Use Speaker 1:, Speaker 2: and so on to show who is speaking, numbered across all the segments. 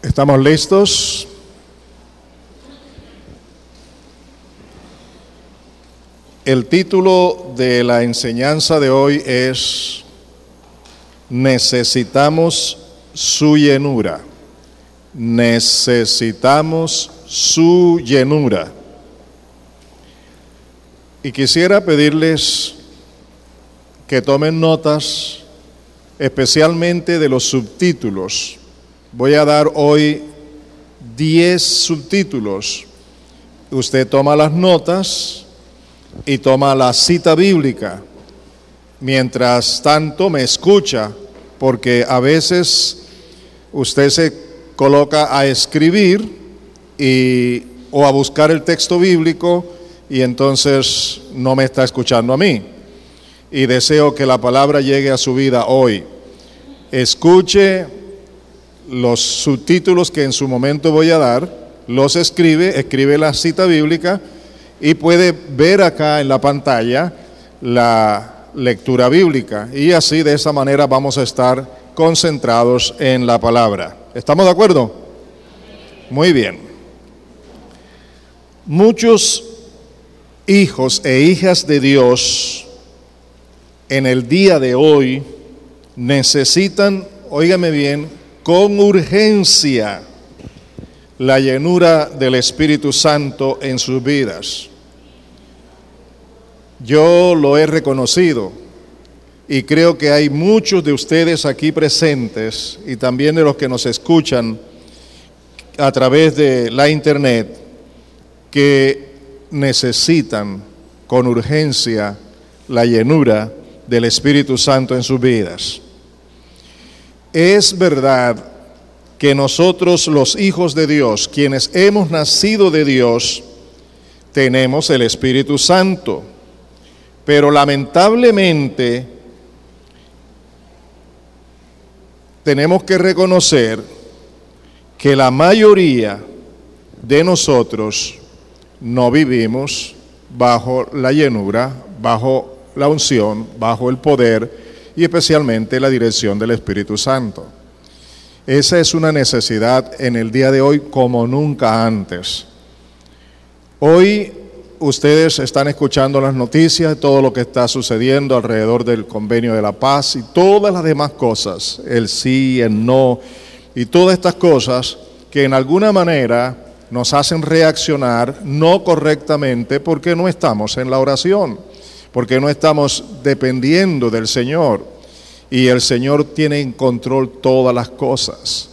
Speaker 1: ¿Estamos listos? El título de la enseñanza de hoy es Necesitamos su llenura. Necesitamos su llenura. Y quisiera pedirles que tomen notas, especialmente de los subtítulos. Voy a dar hoy 10 subtítulos. Usted toma las notas y toma la cita bíblica. Mientras tanto me escucha, porque a veces usted se coloca a escribir o a buscar el texto bíblico y entonces no me está escuchando a mí. Y deseo que la palabra llegue a su vida hoy. Escuche los subtítulos que en su momento voy a dar, los escribe la cita bíblica y puede ver acá en la pantalla la lectura bíblica. Y así de esa manera vamos a estar concentrados en la palabra. ¿Estamos de acuerdo? Muy bien. Muchos hijos e hijas de Dios en el día de hoy necesitan, óigame bien, con urgencia la llenura del Espíritu Santo en sus vidas. Yo lo he reconocido y creo que hay muchos de ustedes aquí presentes y también de los que nos escuchan a través de la internet que necesitan con urgencia la llenura del Espíritu Santo en sus vidas. Es verdad que nosotros, los hijos de Dios, quienes hemos nacido de Dios, tenemos el Espíritu Santo, pero lamentablemente tenemos que reconocer que la mayoría de nosotros no vivimos bajo la llenura, bajo la unción, bajo el poder y especialmente la dirección del Espíritu Santo. Esa es una necesidad en el día de hoy como nunca antes. Hoy ustedes están escuchando las noticias de todo lo que está sucediendo alrededor del Convenio de la Paz y todas las demás cosas, el sí, el no, y todas estas cosas que en alguna manera nos hacen reaccionar no correctamente porque no estamos en la oración, porque no estamos dependiendo del Señor. Y el Señor tiene en control todas las cosas.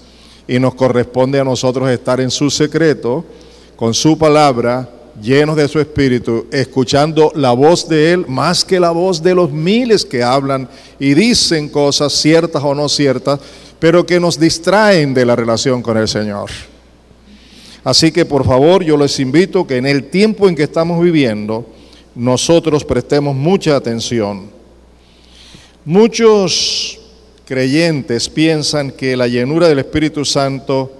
Speaker 1: Y nos corresponde a nosotros estar en su secreto, con su palabra, llenos de su Espíritu, escuchando la voz de Él, más que la voz de los miles que hablan y dicen cosas ciertas o no ciertas, pero que nos distraen de la relación con el Señor. Así que por favor yo les invito que en el tiempo en que estamos viviendo, nosotros prestemos mucha atención. Muchos creyentes piensan que la llenura del Espíritu Santo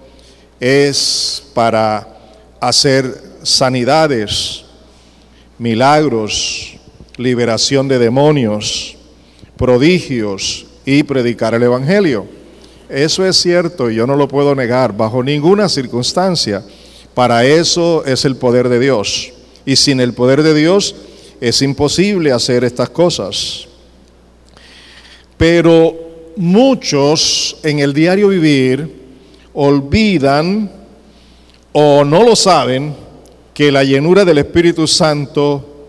Speaker 1: es para hacer sanidades, milagros, liberación de demonios, prodigios y predicar el Evangelio. Eso es cierto y yo no lo puedo negar bajo ninguna circunstancia. Para eso es el poder de Dios. Y sin el poder de Dios es imposible hacer estas cosas. Pero muchos en el diario vivir olvidan o no lo saben que la llenura del Espíritu Santo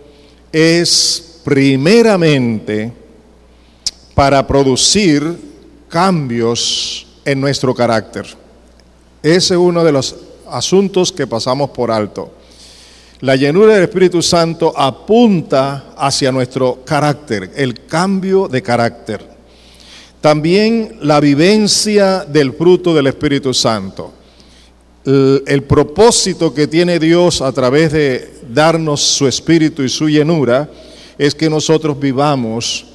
Speaker 1: es primeramente para producir cambios en nuestro carácter. Ese es uno de los asuntos que pasamos por alto. La llenura del Espíritu Santo apunta hacia nuestro carácter, el cambio de carácter. También la vivencia del fruto del Espíritu Santo. El propósito que tiene Dios a través de darnos su Espíritu y su llenura es que nosotros vivamos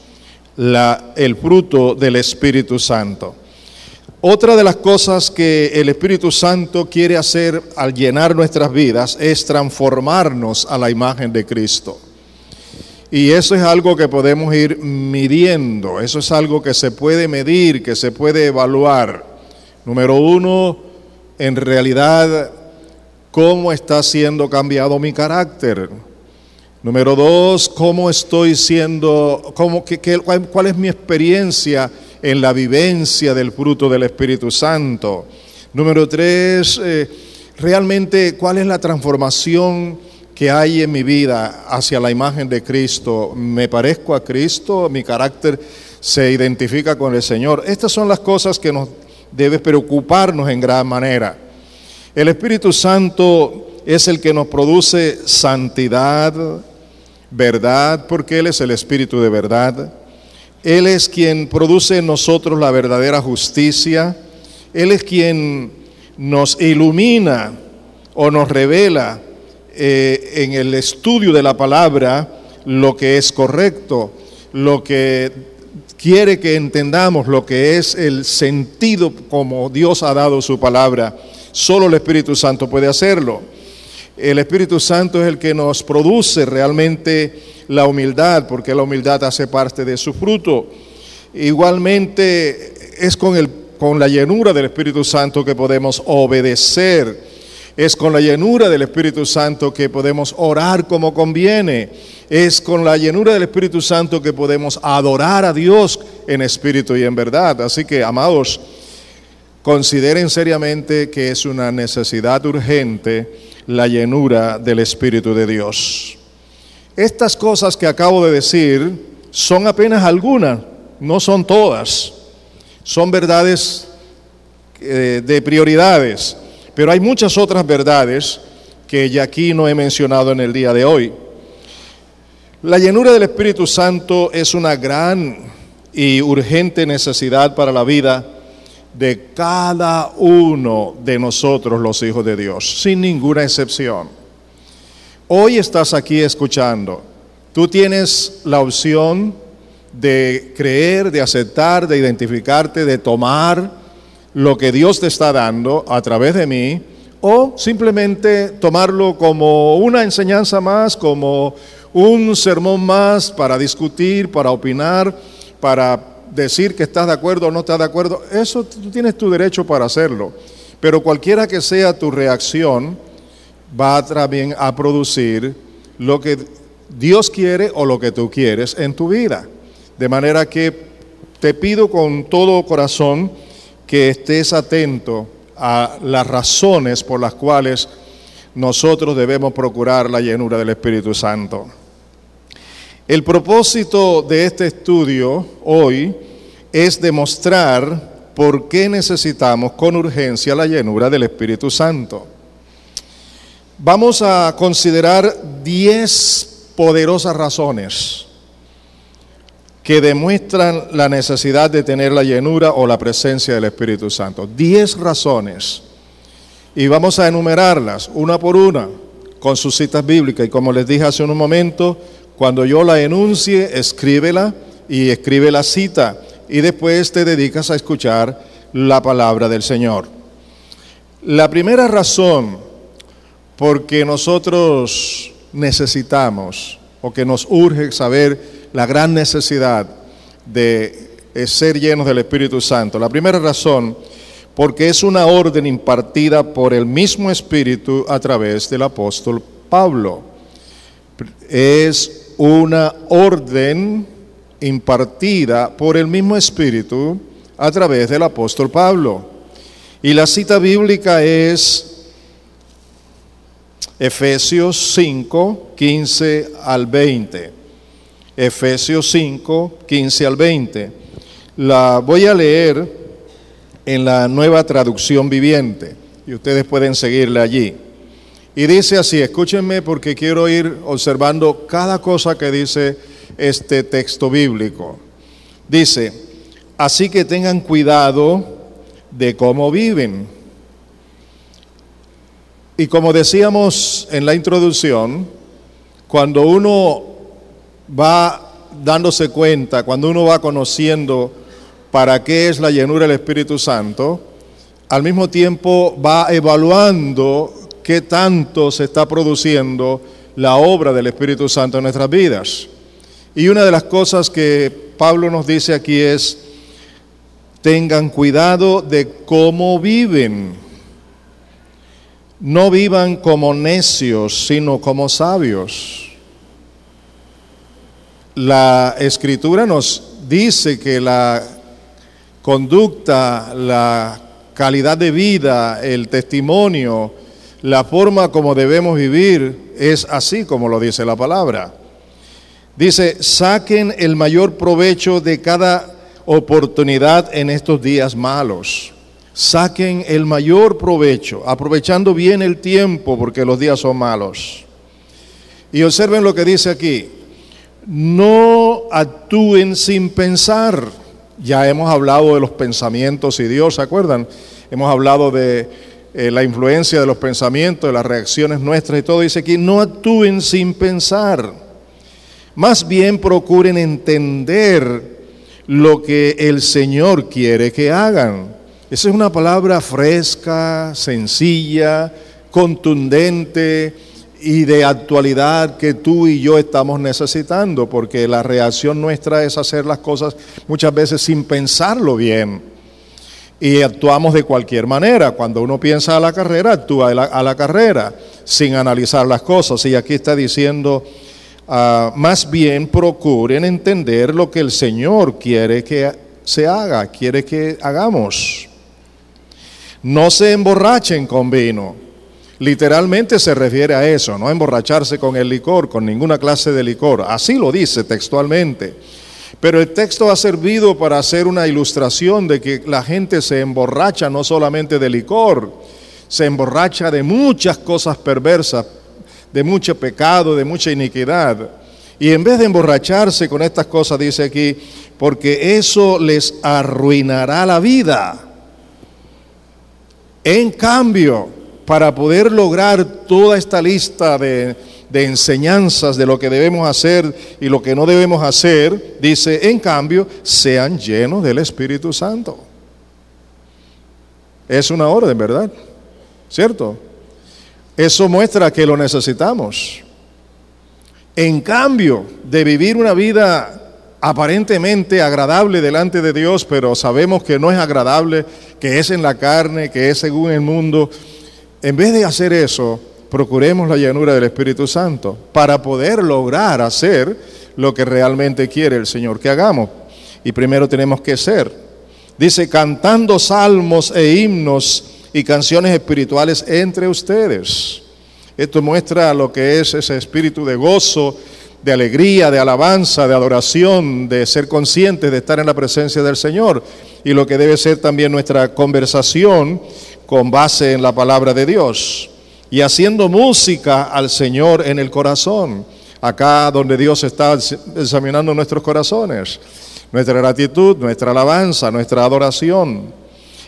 Speaker 1: el fruto del Espíritu Santo. Otra de las cosas que el Espíritu Santo quiere hacer al llenar nuestras vidas es transformarnos a la imagen de Cristo. Y eso es algo que podemos ir midiendo, eso es algo que se puede medir, que se puede evaluar. Número uno, en realidad, cómo está siendo cambiado mi carácter. Número 2, cómo estoy siendo, cuál es mi experiencia en la vivencia del fruto del Espíritu Santo. Número 3, realmente cuál es la transformación que hay en mi vida hacia la imagen de Cristo. ¿Me parezco a Cristo? ¿Mi carácter se identifica con el Señor? Estas son las cosas que nos deben preocuparnos en gran manera. El Espíritu Santo es el que nos produce santidad, verdad, porque Él es el Espíritu de verdad. Él es quien produce en nosotros la verdadera justicia. Él es quien nos ilumina o nos revela en el estudio de la palabra lo que es correcto, lo que quiere que entendamos, lo que es el sentido como Dios ha dado su palabra. Solo el Espíritu Santo puede hacerlo. El Espíritu Santo es el que nos produce realmente la humildad, porque la humildad hace parte de su fruto. Igualmente es con la llenura del Espíritu Santo que podemos obedecer. Es con la llenura del Espíritu Santo que podemos orar como conviene. Es con la llenura del Espíritu Santo que podemos adorar a Dios en espíritu y en verdad. Así que, amados, consideren seriamente que es una necesidad urgente la llenura del Espíritu de Dios. Estas cosas que acabo de decir son apenas algunas, no son todas. Son verdades de prioridades, pero hay muchas otras verdades que ya aquí no he mencionado en el día de hoy. La llenura del Espíritu Santo es una gran y urgente necesidad para la vida de cada uno de nosotros, los hijos de Dios, sin ninguna excepción. Hoy estás aquí escuchando. Tú tienes la opción de creer, de aceptar, de identificarte, de tomar lo que Dios te está dando a través de mí, o simplemente tomarlo como una enseñanza más, como un sermón más para discutir, para opinar, para decir que estás de acuerdo o no estás de acuerdo. Eso tú tienes tu derecho para hacerlo, pero cualquiera que sea tu reacción va también a producir lo que Dios quiere o lo que tú quieres en tu vida. De manera que te pido con todo corazón que estés atento a las razones por las cuales nosotros debemos procurar la llenura del Espíritu Santo. El propósito de este estudio hoy es demostrar por qué necesitamos con urgencia la llenura del Espíritu Santo. Vamos a considerar 10 poderosas razones que demuestran la necesidad de tener la llenura o la presencia del Espíritu Santo. 10 razones. Y vamos a enumerarlas una por una con sus citas bíblicas. Y como les dije hace un momento, cuando yo la enuncie, escríbela y escribe la cita. Y después te dedicas a escuchar la palabra del Señor. La primera razón por que nosotros necesitamos o que nos urge saber la gran necesidad de ser llenos del Espíritu Santo. La primera razón, porque es una orden impartida por el mismo Espíritu a través del apóstol Pablo. Es una orden impartida por el mismo Espíritu a través del apóstol Pablo. Y la cita bíblica es Efesios 5, 15 al 20. Efesios 5, 15 al 20. La voy a leer en la Nueva Traducción Viviente y ustedes pueden seguirla allí. Y dice así, escúchenme porque quiero ir observando cada cosa que dice este texto bíblico. Dice, así que tengan cuidado de cómo viven. Y como decíamos en la introducción, cuando uno va dándose cuenta, cuando uno va conociendo para qué es la llenura del Espíritu Santo, al mismo tiempo va evaluando qué tanto se está produciendo la obra del Espíritu Santo en nuestras vidas. Y una de las cosas que Pablo nos dice aquí es, tengan cuidado de cómo viven. no vivan como necios, sino como sabios. La Escritura nos dice que la conducta, la calidad de vida, el testimonio, la forma como debemos vivir es así como lo dice la palabra. Dice, saquen el mayor provecho de cada oportunidad en estos días malos. Saquen el mayor provecho, aprovechando bien el tiempo porque los días son malos. Y observen lo que dice aquí. No actúen sin pensar. Ya hemos hablado de los pensamientos y Dios, ¿se acuerdan? Hemos hablado de la influencia de los pensamientos, de las reacciones nuestras y todo. Dice aquí, no actúen sin pensar. Más bien procuren entender lo que el Señor quiere que hagan. Esa es una palabra fresca, sencilla, contundente y de actualidad que tú y yo estamos necesitando, porque la reacción nuestra es hacer las cosas muchas veces sin pensarlo bien y actuamos de cualquier manera. Cuando uno piensa a la carrera, actúa a la carrera sin analizar las cosas. Y aquí está diciendo, más bien procuren entender lo que el Señor quiere que se haga, quiere que hagamos. No se emborrachen con vino. Literalmente se refiere a eso, no emborracharse con el licor, con ninguna clase de licor. Así lo dice textualmente. Pero el texto ha servido para hacer una ilustración de que la gente se emborracha no solamente de licor, se emborracha de muchas cosas perversas, de mucho pecado, de mucha iniquidad. Y en vez de emborracharse con estas cosas, dice aquí, porque eso les arruinará la vida. En cambio, para poder lograr toda esta lista de enseñanzas de lo que debemos hacer y lo que no debemos hacer, dice, en cambio, sean llenos del Espíritu Santo. Es una orden, ¿verdad? ¿Cierto? Eso muestra que lo necesitamos. En cambio de vivir una vida aparentemente agradable delante de Dios, pero sabemos que no es agradable, que es en la carne, que es según el mundo, en vez de hacer eso, procuremos la llenura del Espíritu Santo para poder lograr hacer lo que realmente quiere el Señor que hagamos. Y primero tenemos que ser. Dice, cantando salmos e himnos y canciones espirituales entre ustedes. Esto muestra lo que es ese espíritu de gozo, de alegría, de alabanza, de adoración, de ser conscientes de estar en la presencia del Señor. Y lo que debe ser también nuestra conversación con base en la palabra de Dios. Y haciendo música al Señor en el corazón, acá donde Dios está examinando nuestros corazones, nuestra gratitud, nuestra alabanza, nuestra adoración.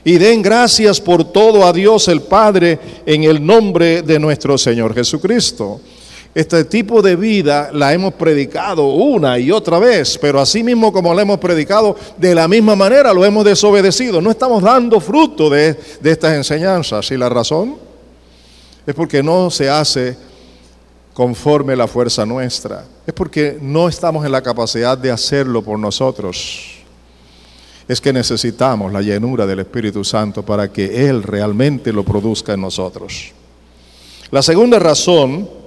Speaker 1: Y den gracias por todo a Dios el Padre en el nombre de nuestro Señor Jesucristo. Este tipo de vida la hemos predicado una y otra vez, pero así mismo como la hemos predicado, de la misma manera lo hemos desobedecido. No estamos dando fruto de estas enseñanzas. ¿Y la razón? Es porque no se hace conforme la fuerza nuestra. Es porque no estamos en la capacidad de hacerlo por nosotros. Es que necesitamos la llenura del Espíritu Santo para que Él realmente lo produzca en nosotros. La segunda razón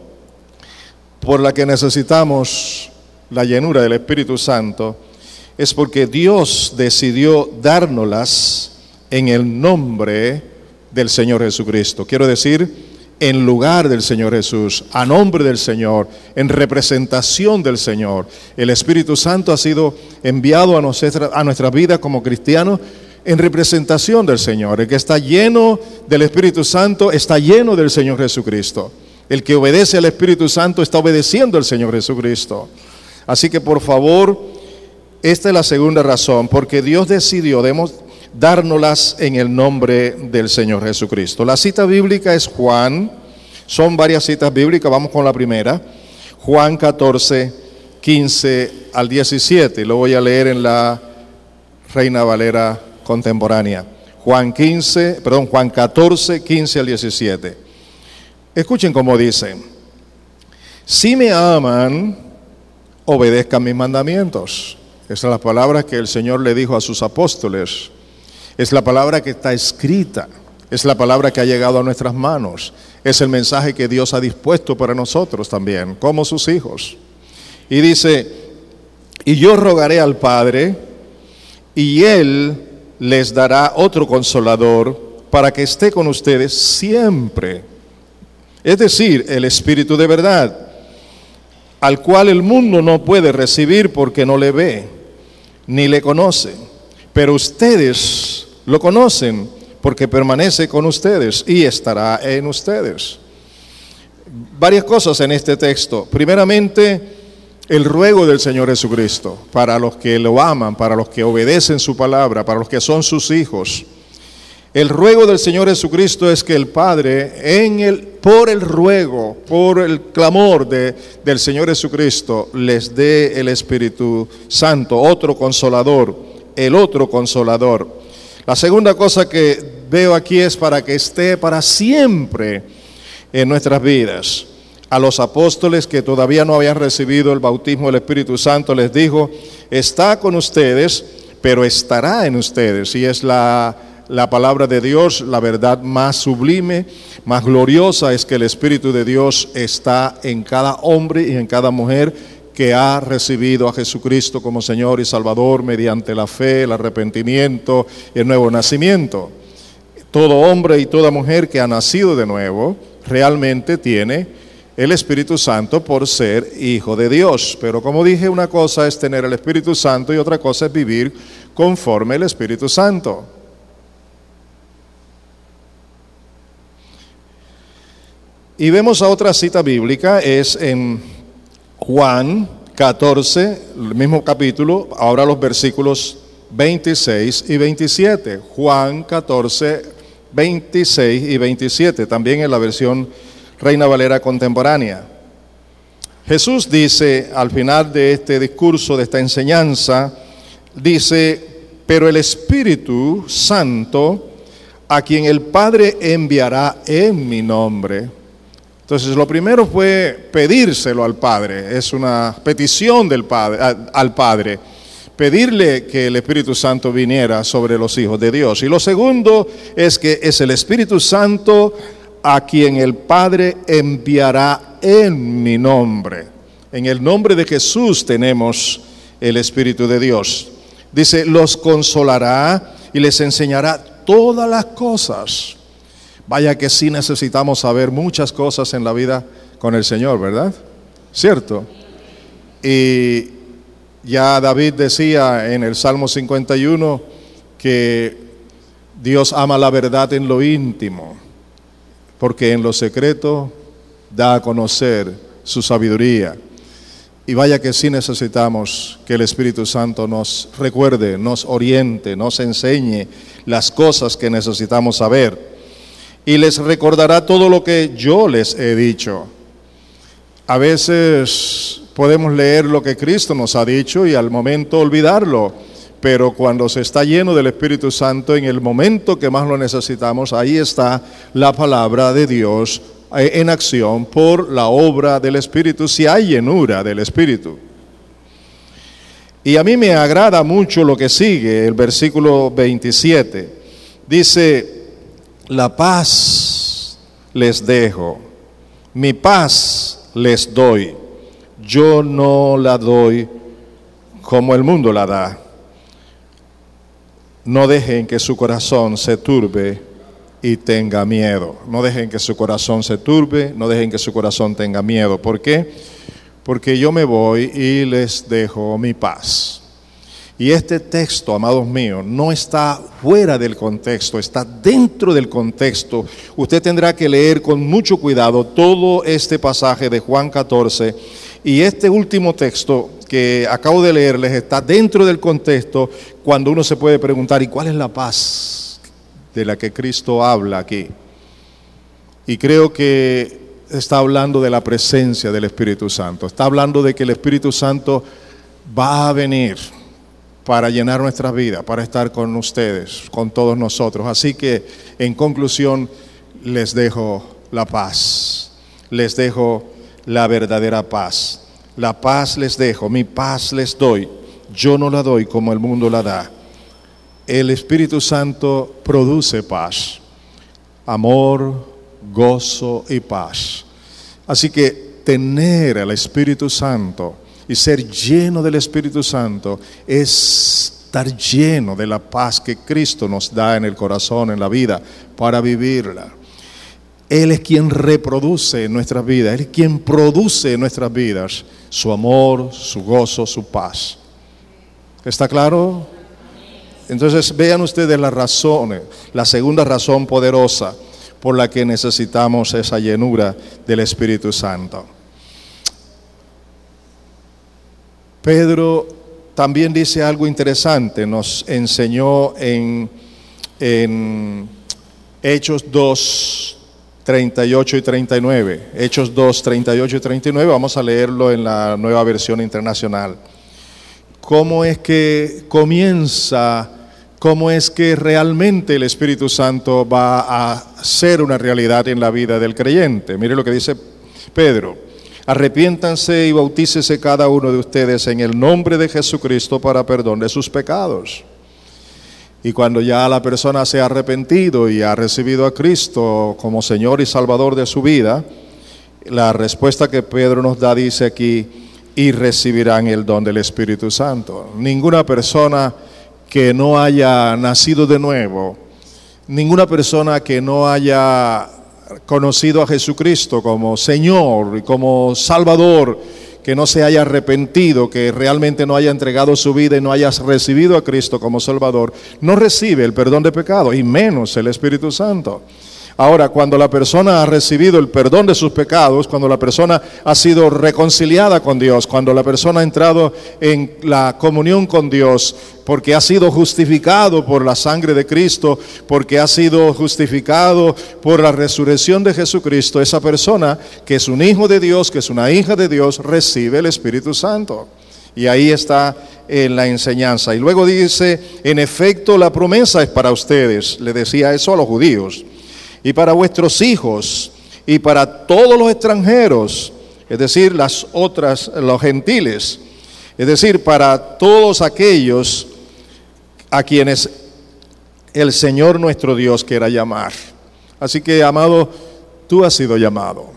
Speaker 1: por la que necesitamos la llenura del Espíritu Santo es porque Dios decidió dárnoslas en el nombre del Señor Jesucristo. Quiero decir, en lugar del Señor Jesús, a nombre del Señor, en representación del Señor. El Espíritu Santo ha sido enviado a nuestra vida como cristianos en representación del Señor. El que está lleno del Espíritu Santo está lleno del Señor Jesucristo. El que obedece al Espíritu Santo está obedeciendo al Señor Jesucristo. Así que por favor, esta es la segunda razón, porque Dios decidió dárnoslas en el nombre del Señor Jesucristo. La cita bíblica es Juan, son varias citas bíblicas, vamos con la primera, Juan 14, 15 al 17, lo voy a leer en la Reina Valera contemporánea. Juan 14, 15 al 17. Escuchen cómo dice: si me aman, obedezcan mis mandamientos. Esas son las palabras que el Señor le dijo a sus apóstoles. Es la palabra que está escrita. Es la palabra que ha llegado a nuestras manos. Es el mensaje que Dios ha dispuesto para nosotros también, como sus hijos. Y dice, y yo rogaré al Padre, y Él les dará otro consolador para que esté con ustedes siempre. Es decir, el Espíritu de verdad, al cual el mundo no puede recibir porque no le ve, ni le conoce. Pero ustedes lo conocen porque permanece con ustedes y estará en ustedes. Varias cosas en este texto. Primeramente, el ruego del Señor Jesucristo para los que lo aman, para los que obedecen su palabra, para los que son sus hijos. El ruego del Señor Jesucristo es que el Padre, por el ruego, por el clamor del Señor Jesucristo, les dé el Espíritu Santo, otro consolador, el otro consolador. La segunda cosa que veo aquí es para que esté para siempre en nuestras vidas. A los apóstoles que todavía no habían recibido el bautismo del Espíritu Santo les dijo, está con ustedes, pero estará en ustedes. Y es la palabra de Dios, la verdad más sublime, más gloriosa, es que el Espíritu de Dios está en cada hombre y en cada mujer que ha recibido a Jesucristo como Señor y Salvador mediante la fe, el arrepentimiento y el nuevo nacimiento. Todo hombre y toda mujer que ha nacido de nuevo realmente tiene el Espíritu Santo por ser hijo de Dios. Pero como dije, una cosa es tener el Espíritu Santo y otra cosa es vivir conforme el Espíritu Santo. Y vemos a otra cita bíblica, es en Juan 14, el mismo capítulo, ahora los versículos 26 y 27. Juan 14, 26 y 27, también en la versión Reina Valera contemporánea. Jesús dice al final de este discurso, de esta enseñanza, dice, pero el Espíritu Santo, a quien el Padre enviará en mi nombre. Entonces lo primero fue pedírselo al Padre, es una petición del Padre, al Padre, pedirle que el Espíritu Santo viniera sobre los hijos de Dios. Y lo segundo es que es el Espíritu Santo a quien el Padre enviará en mi nombre. En el nombre de Jesús tenemos el Espíritu de Dios. Dice, los consolará y les enseñará todas las cosas. Vaya que sí necesitamos saber muchas cosas en la vida con el Señor, ¿verdad? ¿Cierto? Y ya David decía en el Salmo 51 que Dios ama la verdad en lo íntimo, porque en lo secreto da a conocer su sabiduría. Y vaya que sí necesitamos que el Espíritu Santo nos recuerde, nos oriente, nos enseñe las cosas que necesitamos saber. Y les recordará todo lo que yo les he dicho. A veces podemos leer lo que Cristo nos ha dicho y al momento olvidarlo, pero cuando se está lleno del Espíritu Santo, en el momento que más lo necesitamos, ahí está la palabra de Dios en acción por la obra del Espíritu, si hay llenura del Espíritu. Y a mí me agrada mucho lo que sigue, el versículo 27. Dice, la paz les dejo, mi paz les doy, yo no la doy como el mundo la da. No dejen que su corazón se turbe y tenga miedo. No dejen que su corazón se turbe, no dejen que su corazón tenga miedo. ¿Por qué? Porque yo me voy y les dejo mi paz. Y este texto, amados míos, no está fuera del contexto, está dentro del contexto. Usted tendrá que leer con mucho cuidado todo este pasaje de Juan 14 y este último texto que acabo de leerles está dentro del contexto cuando uno se puede preguntar, ¿y cuál es la paz de la que Cristo habla aquí? Y creo que está hablando de la presencia del Espíritu Santo, está hablando de que el Espíritu Santo va a venir para llenar nuestras vidas, para estar con ustedes, con todos nosotros. Así que, en conclusión, les dejo la paz, les dejo la verdadera paz. La paz les dejo, mi paz les doy, yo no la doy como el mundo la da. El Espíritu Santo produce paz. amor, gozo y paz. Así que tener al Espíritu Santo y ser lleno del Espíritu Santo es estar lleno de la paz que Cristo nos da en el corazón, en la vida, para vivirla. Él es quien reproduce en nuestras vidas, Él es quien produce en nuestras vidas su amor, su gozo, su paz. ¿Está claro? Entonces vean ustedes las razones, la segunda razón poderosa por la que necesitamos esa llenura del Espíritu Santo. Pedro también dice algo interesante, nos enseñó en Hechos 2, 38 y 39. Hechos 2, 38 y 39, vamos a leerlo en la Nueva Versión Internacional. ¿Cómo es que comienza, cómo es que realmente el Espíritu Santo va a ser una realidad en la vida del creyente? Mire lo que dice Pedro. Arrepiéntanse y bautícese cada uno de ustedes en el nombre de Jesucristo para perdón de sus pecados. Y cuando ya la persona se ha arrepentido y ha recibido a Cristo como Señor y Salvador de su vida, la respuesta que Pedro nos da dice aquí, y recibirán el don del Espíritu Santo. Ninguna persona que no haya nacido de nuevo, ninguna persona que no haya conocido a Jesucristo como Señor y como Salvador, que no se haya arrepentido, que realmente no haya entregado su vida y no haya recibido a Cristo como Salvador, no recibe el perdón de pecado y menos el Espíritu Santo. Ahora, cuando la persona ha recibido el perdón de sus pecados, cuando la persona ha sido reconciliada con Dios, cuando la persona ha entrado en la comunión con Dios, porque ha sido justificado por la sangre de Cristo, porque ha sido justificado por la resurrección de Jesucristo, esa persona que es un hijo de Dios, que es una hija de Dios, recibe el Espíritu Santo. Y ahí está en la enseñanza. Y luego dice, en efecto la promesa es para ustedes, le decía eso a los judíos, y para vuestros hijos, y para todos los extranjeros, es decir, los gentiles, es decir, para todos aquellos a quienes el Señor nuestro Dios quiera llamar. Así que, amado, tú has sido llamado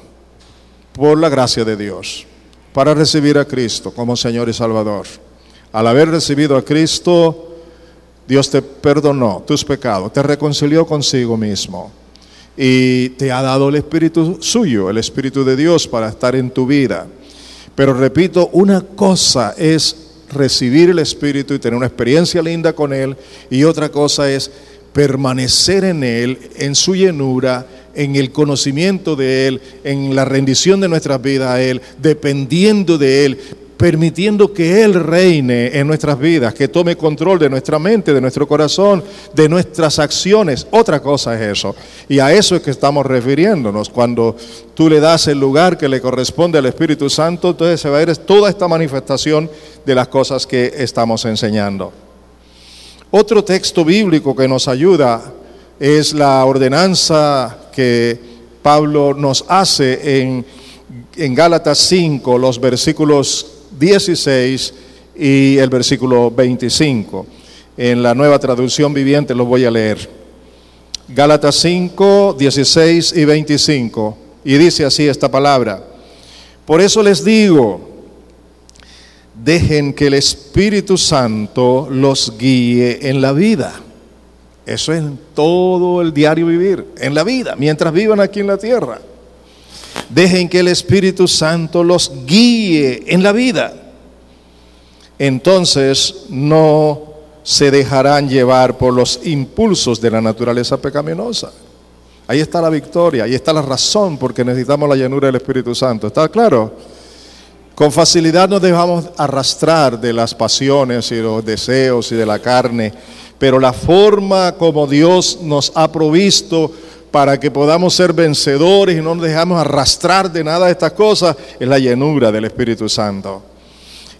Speaker 1: por la gracia de Dios para recibir a Cristo como Señor y Salvador. Al haber recibido a Cristo, Dios te perdonó tus pecados, te reconcilió consigo mismo y te ha dado el Espíritu suyo, el Espíritu de Dios para estar en tu vida. Pero repito, una cosa es recibir el Espíritu y tener una experiencia linda con Él, y otra cosa es permanecer en Él, en su llenura, en el conocimiento de Él, en la rendición de nuestras vidas a Él, dependiendo de Él, permitiendo que Él reine en nuestras vidas, que tome control de nuestra mente, de nuestro corazón, de nuestras acciones. Otra cosa es eso, y a eso es que estamos refiriéndonos. Cuando tú le das el lugar que le corresponde al Espíritu Santo, entonces se va a ver toda esta manifestación de las cosas que estamos enseñando. Otro texto bíblico que nos ayuda es la ordenanza que Pablo nos hace en Gálatas 5, los versículos 16 y el versículo 25. En la Nueva Traducción Viviente los voy a leer. Gálatas 5, 16 y 25. Y dice así esta palabra: por eso les digo, dejen que el Espíritu Santo los guíe en la vida. Eso es en todo el diario vivir, en la vida, mientras vivan aquí en la tierra. Dejen que el Espíritu Santo los guíe en la vida. Entonces no se dejarán llevar por los impulsos de la naturaleza pecaminosa. Ahí está la victoria, ahí está la razón porque necesitamos la llenura del Espíritu Santo. ¿Está claro? Con facilidad nos dejamos arrastrar de las pasiones y los deseos y de la carne, pero la forma como Dios nos ha provisto para que podamos ser vencedores y no nos dejamos arrastrar de nada de estas cosas es la llenura del Espíritu Santo.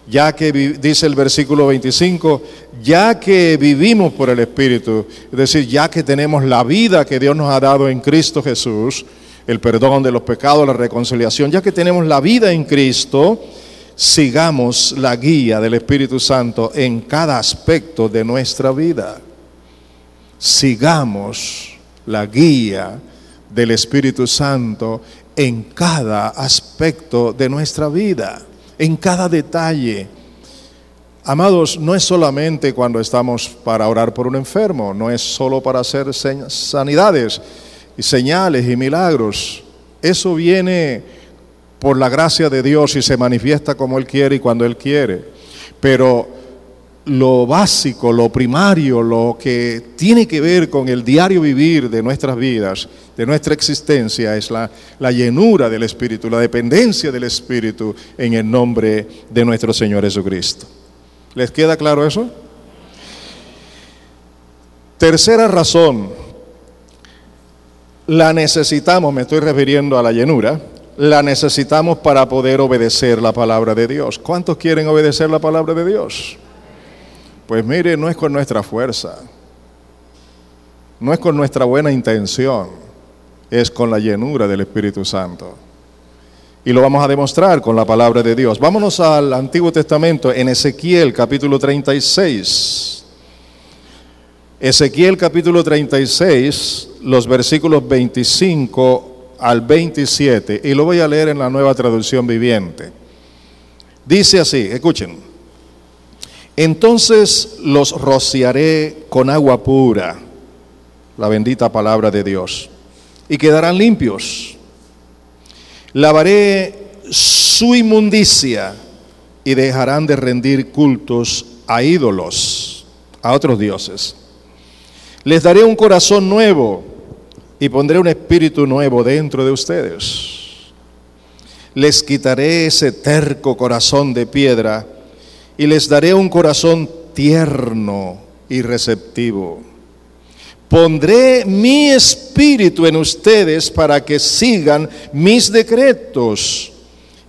Speaker 1: Ya que, dice el versículo 25, ya que vivimos por el Espíritu, es decir, ya que tenemos la vida que Dios nos ha dado en Cristo Jesús, el perdón de los pecados, la reconciliación, ya que tenemos la vida en Cristo, sigamos la guía del Espíritu Santo en cada aspecto de nuestra vida. Sigamos la guía del Espíritu Santo en cada aspecto de nuestra vida, en cada detalle. Amados, no es solamente cuando estamos para orar por un enfermo, no es solo para hacer sanidades y señales y milagros. Eso viene por la gracia de Dios y se manifiesta como Él quiere y cuando Él quiere. Pero lo básico, lo primario, lo que tiene que ver con el diario vivir de nuestras vidas, de nuestra existencia, es la llenura del Espíritu, la dependencia del Espíritu en el nombre de nuestro Señor Jesucristo. ¿Les queda claro eso? Tercera razón, la necesitamos, me estoy refiriendo a la llenura, la necesitamos para poder obedecer la palabra de Dios. ¿Cuántos quieren obedecer la palabra de Dios? Pues mire, no es con nuestra fuerza, no es con nuestra buena intención, es con la llenura del Espíritu Santo. Y lo vamos a demostrar con la palabra de Dios. Vámonos al Antiguo Testamento, en Ezequiel capítulo 36. Ezequiel capítulo 36, los versículos 25 al 27, y lo voy a leer en la Nueva Traducción Viviente. Dice así, escuchen: entonces los rociaré con agua pura, la bendita palabra de Dios, y quedarán limpios. Lavaré su inmundicia y dejarán de rendir cultos a ídolos, a otros dioses. Les daré un corazón nuevo y pondré un espíritu nuevo dentro de ustedes. Les quitaré ese terco corazón de piedra y les daré un corazón tierno y receptivo. Pondré mi espíritu en ustedes para que sigan mis decretos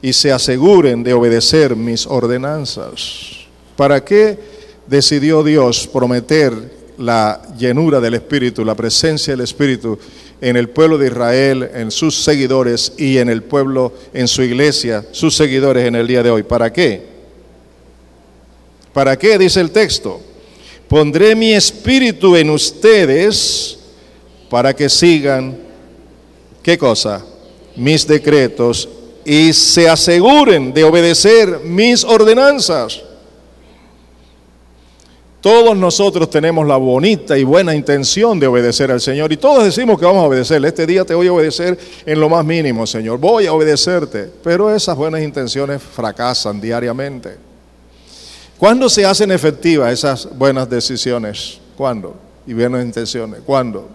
Speaker 1: y se aseguren de obedecer mis ordenanzas. ¿Para qué decidió Dios prometer la llenura del Espíritu, la presencia del Espíritu en el pueblo de Israel, en sus seguidores y en el pueblo, en su iglesia, sus seguidores en el día de hoy? ¿Para qué? ¿Para qué? Dice el texto. Pondré mi espíritu en ustedes para que sigan, ¿qué cosa? Mis decretos y se aseguren de obedecer mis ordenanzas. Todos nosotros tenemos la bonita y buena intención de obedecer al Señor y todos decimos que vamos a obedecerle. Este día te voy a obedecer en lo más mínimo, Señor, voy a obedecerte. Pero esas buenas intenciones fracasan diariamente. ¿Cuándo se hacen efectivas esas buenas decisiones? ¿Cuándo? Y buenas intenciones. ¿Cuándo?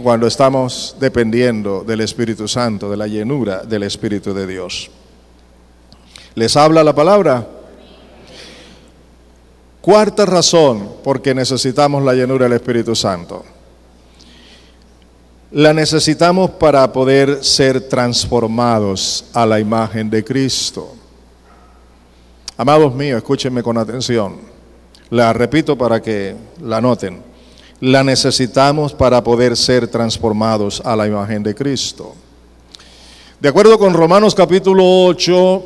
Speaker 1: Cuando estamos dependiendo del Espíritu Santo, de la llenura del Espíritu de Dios. ¿Les habla la palabra? Cuarta razón por qué necesitamos la llenura del Espíritu Santo. La necesitamos para poder ser transformados a la imagen de Cristo. Amados míos, escúchenme con atención. La repito para que la noten. La necesitamos para poder ser transformados a la imagen de Cristo. De acuerdo con Romanos capítulo 8,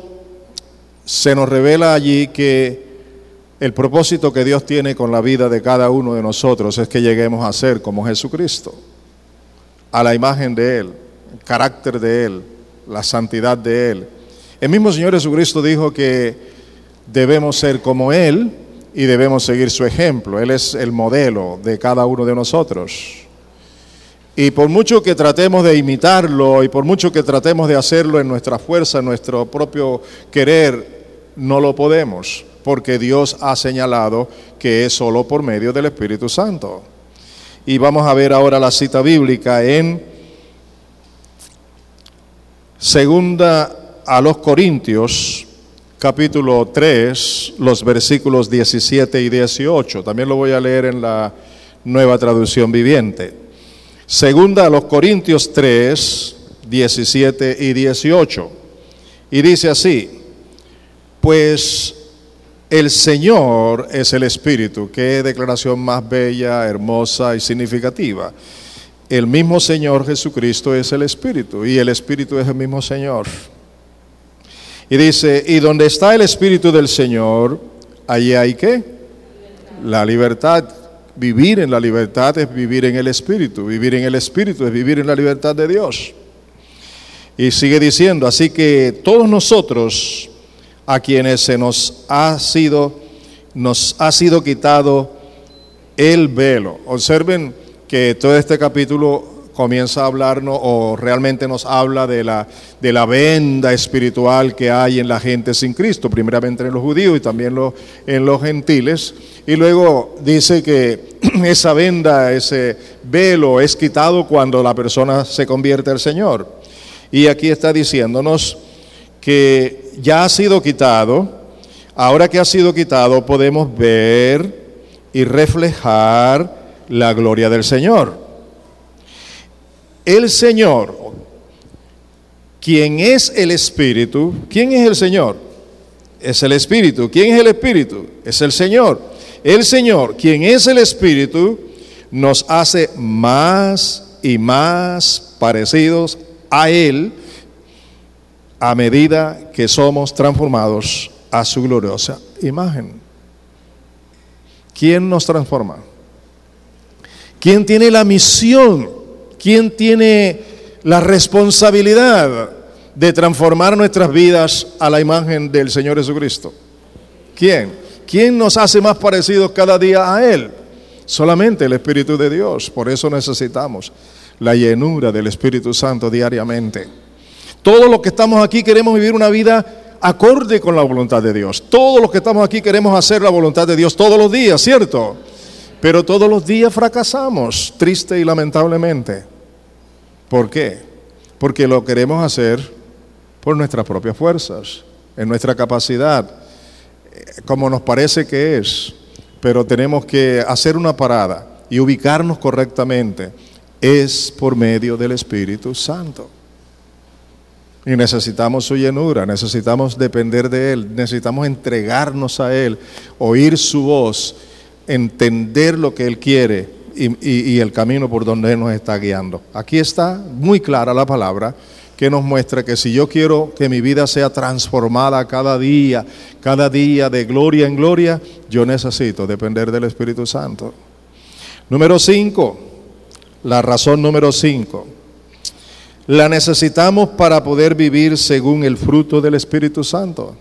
Speaker 1: se nos revela allí que el propósito que Dios tiene con la vida de cada uno de nosotros es que lleguemos a ser como Jesucristo, a la imagen de Él, el carácter de Él, la santidad de Él. El mismo Señor Jesucristo dijo que debemos ser como Él y debemos seguir su ejemplo. Él es el modelo de cada uno de nosotros. Y por mucho que tratemos de imitarlo y por mucho que tratemos de hacerlo en nuestra fuerza, en nuestro propio querer, no lo podemos, porque Dios ha señalado que es solo por medio del Espíritu Santo. Y vamos a ver ahora la cita bíblica en Segunda a los Corintios, capítulo 3, los versículos 17 y 18. También lo voy a leer en la Nueva Traducción Viviente. Segunda a los Corintios 3, 17 y 18. Y dice así: pues el Señor es el Espíritu. Qué declaración más bella, hermosa y significativa. El mismo Señor Jesucristo es el Espíritu y el Espíritu es el mismo Señor. Y dice, y donde está el Espíritu del Señor, allí hay ¿qué? La libertad. vivir en la libertad es vivir en el Espíritu. Vivir en el Espíritu es vivir en la libertad de Dios. Y sigue diciendo, así que todos nosotros, a quienes nos ha sido quitado el velo. Observen que todo este capítulo comienza a hablarnos, o realmente nos habla de la venda espiritual que hay en la gente sin Cristo, primeramente en los judíos y también en los gentiles. Y luego dice que esa venda, ese velo es quitado cuando la persona se convierte al Señor. Y aquí está diciéndonos que ya ha sido quitado. Ahora que ha sido quitado, podemos ver y reflejar la gloria del Señor. El Señor, quien es el Espíritu, ¿quién es el Señor? Es el Espíritu. ¿Quién es el Espíritu? Es el Señor. El Señor, quien es el Espíritu, nos hace más y más parecidos a Él a medida que somos transformados a su gloriosa imagen. ¿Quién nos transforma? ¿Quién tiene la misión? ¿Quién tiene la responsabilidad de transformar nuestras vidas a la imagen del Señor Jesucristo? ¿Quién? ¿Quién nos hace más parecidos cada día a Él? Solamente el Espíritu de Dios. Por eso necesitamos la llenura del Espíritu Santo diariamente. Todos los que estamos aquí queremos vivir una vida acorde con la voluntad de Dios. Todos los que estamos aquí queremos hacer la voluntad de Dios todos los días, ¿cierto? Pero todos los días fracasamos, triste y lamentablemente. ¿Por qué? Porque lo queremos hacer por nuestras propias fuerzas, en nuestra capacidad, como nos parece que es. Pero tenemos que hacer una parada y ubicarnos correctamente. Es por medio del Espíritu Santo. Y necesitamos su llenura, necesitamos depender de Él, necesitamos entregarnos a Él, oír su voz, entender lo que Él quiere y el camino por donde Él nos está guiando. Aquí está muy clara la palabra que nos muestra que si yo quiero que mi vida sea transformada cada día de gloria en gloria, yo necesito depender del Espíritu Santo. Número 5, la razón número 5. La necesitamos para poder vivir según el fruto del Espíritu Santo.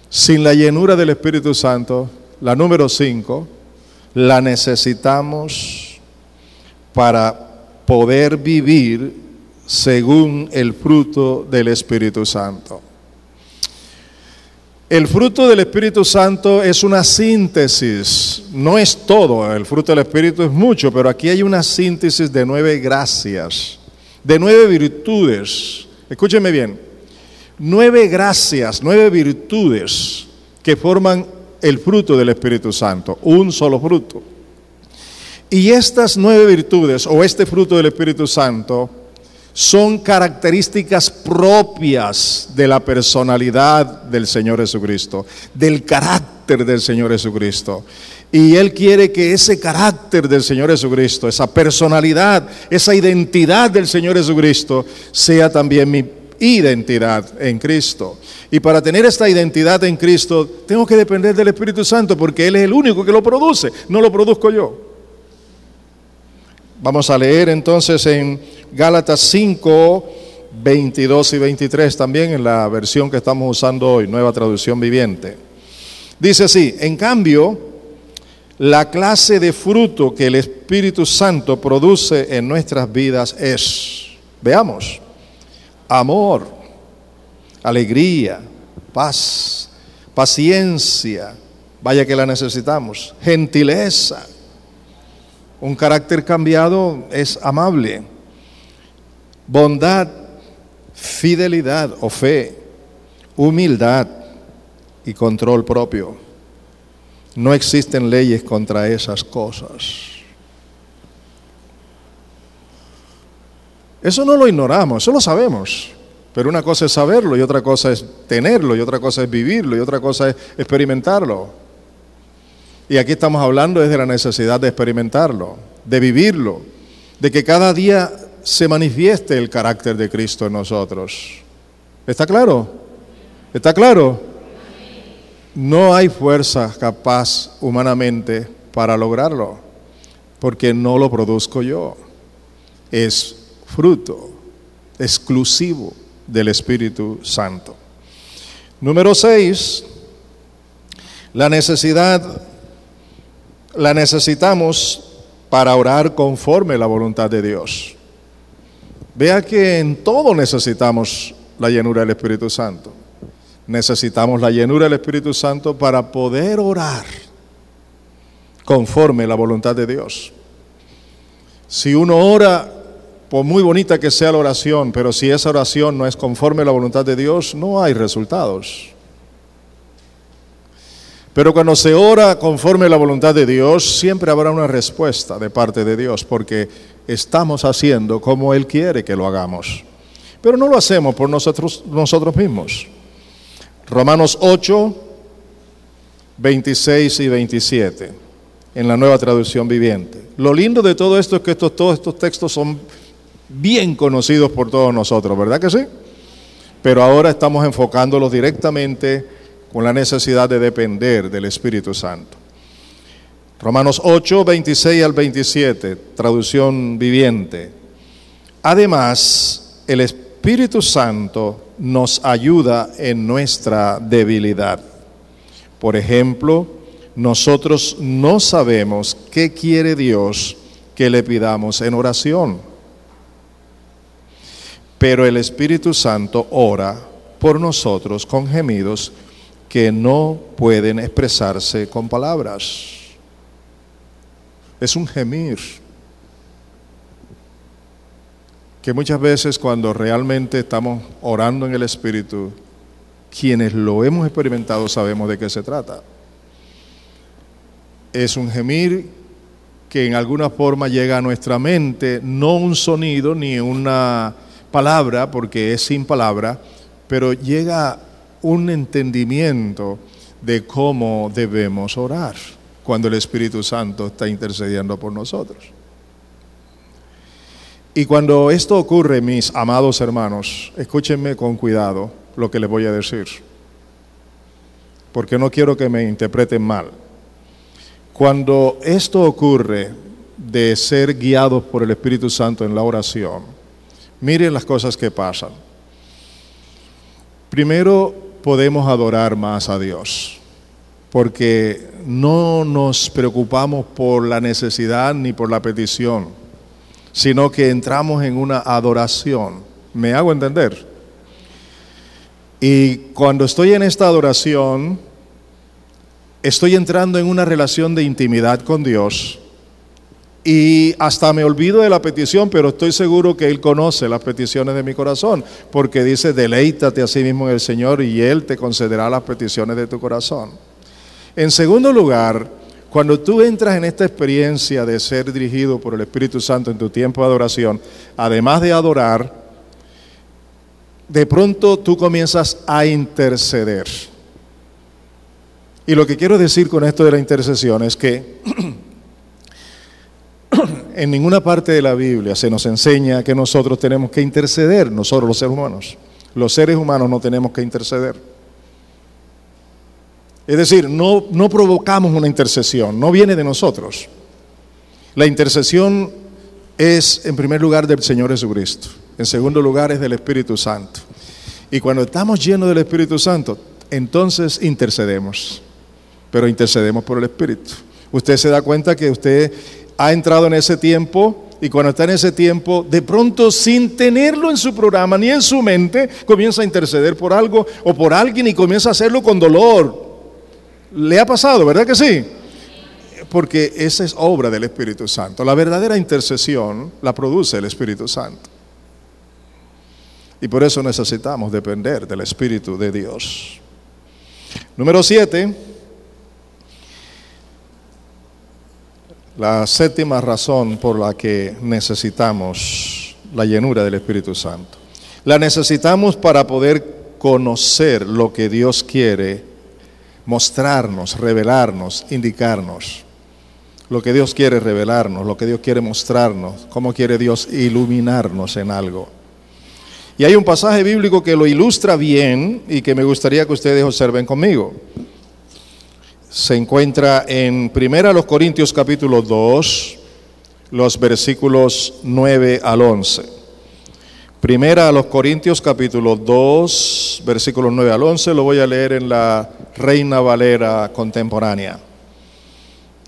Speaker 1: Sin la llenura del Espíritu Santo, la número 5, la necesitamos para poder vivir según el fruto del Espíritu Santo. El fruto del Espíritu Santo es una síntesis, no es todo, el fruto del Espíritu es mucho, pero aquí hay una síntesis de 9 gracias, de 9 virtudes. Escúcheme bien, 9 gracias, 9 virtudes que forman el fruto del Espíritu Santo, un solo fruto. Y estas 9 virtudes o este fruto del Espíritu Santo son características propias de la personalidad del Señor Jesucristo, del carácter del Señor Jesucristo. Y Él quiere que ese carácter del Señor Jesucristo, esa personalidad, esa identidad del Señor Jesucristo, sea también mi identidad en Cristo. Y para tener esta identidad en Cristo, tengo que depender del Espíritu Santo, porque Él es el único que lo produce, no lo produzco yo. Vamos a leer entonces en Gálatas 5, 22 y 23, también en la versión que estamos usando hoy, Nueva Traducción Viviente. Dice así: en cambio, la clase de fruto que el Espíritu Santo produce en nuestras vidas es, veamos, amor, alegría, paz, paciencia, vaya que la necesitamos, gentileza. Un carácter cambiado es amable, bondad, fidelidad o fe, humildad y control propio. No existen leyes contra esas cosas. Eso no lo ignoramos, eso lo sabemos. Pero una cosa es saberlo y otra cosa es tenerlo y otra cosa es vivirlo y otra cosa es experimentarlo. Y aquí estamos hablando desde la necesidad de experimentarlo, de vivirlo, de que cada día se manifieste el carácter de Cristo en nosotros. ¿Está claro? ¿Está claro? No hay fuerza capaz humanamente para lograrlo. porque no lo produzco yo. Es fruto exclusivo del Espíritu Santo. Número 6, la necesitamos para orar conforme a la voluntad de Dios. Vea que en todo necesitamos la llenura del Espíritu Santo. Necesitamos la llenura del Espíritu Santo para poder orar conforme a la voluntad de Dios. Si uno ora, por muy bonita que sea la oración, pero si esa oración no es conforme a la voluntad de Dios, no hay resultados. Pero cuando se ora conforme a la voluntad de Dios, siempre habrá una respuesta de parte de Dios, porque estamos haciendo como Él quiere que lo hagamos. Pero no lo hacemos por nosotros mismos. Romanos 8, 26 y 27, en la Nueva Traducción Viviente. Lo lindo de todo esto es que todos estos textos son bien conocidos por todos nosotros, ¿verdad que sí? Pero ahora estamos enfocándolos directamente con la necesidad de depender del Espíritu Santo. Romanos 8, 26 al 27, Traducción Viviente. Además, el Espíritu Santo nos ayuda en nuestra debilidad. Por ejemplo, nosotros no sabemos qué quiere Dios que le pidamos en oración, pero el Espíritu Santo ora por nosotros con gemidos que no pueden expresarse con palabras. Es un gemir que muchas veces cuando realmente estamos orando en el Espíritu, quienes lo hemos experimentado sabemos de qué se trata. Es un gemir que en alguna forma llega a nuestra mente, no un sonido ni una palabra, porque es sin palabra, pero llega un entendimiento de cómo debemos orar cuando el Espíritu Santo está intercediendo por nosotros. Y cuando esto ocurre, mis amados hermanos, escúchenme con cuidado lo que les voy a decir, porque no quiero que me interpreten mal. Cuando esto ocurre de ser guiados por el Espíritu Santo en la oración, miren las cosas que pasan. Primero, podemos adorar más a Dios, porque no nos preocupamos por la necesidad ni por la petición, sino que entramos en una adoración. ¿Me hago entender? Y cuando estoy en esta adoración, estoy entrando en una relación de intimidad con Dios y hasta me olvido de la petición, pero estoy seguro que Él conoce las peticiones de mi corazón, porque dice, deleítate a sí mismo en el Señor y Él te concederá las peticiones de tu corazón. En segundo lugar, cuando tú entras en esta experiencia de ser dirigido por el Espíritu Santo en tu tiempo de adoración, además de adorar, de pronto tú comienzas a interceder. Y lo que quiero decir con esto de la intercesión es que en ninguna parte de la Biblia se nos enseña que nosotros tenemos que interceder, nosotros los seres humanos. Los seres humanos no tenemos que interceder. Es decir, no provocamos una intercesión, no viene de nosotros. La intercesión es, en primer lugar, del Señor Jesucristo. En segundo lugar, es del Espíritu Santo. Y cuando estamos llenos del Espíritu Santo, entonces intercedemos. Pero intercedemos por el Espíritu. Usted se da cuenta que usted ha entrado en ese tiempo, y cuando está en ese tiempo, de pronto, sin tenerlo en su programa ni en su mente, comienza a interceder por algo o por alguien y comienza a hacerlo con dolor. ¿Le ha pasado, verdad que sí? Porque esa es obra del Espíritu Santo. La verdadera intercesión la produce el Espíritu Santo. Y por eso necesitamos depender del Espíritu de Dios. Número 7. La séptima razón por la que necesitamos la llenura del Espíritu Santo. La necesitamos para poder conocer lo que Dios quiere mostrarnos, revelarnos, indicarnos. Lo que Dios quiere revelarnos, lo que Dios quiere mostrarnos, cómo quiere Dios iluminarnos en algo. Y hay un pasaje bíblico que lo ilustra bien y que me gustaría que ustedes observen conmigo. Se encuentra en 1 Corintios capítulo 2, los versículos 9 al 11. Primera a los Corintios capítulo 2, versículos 9 al 11, lo voy a leer en la Reina Valera contemporánea.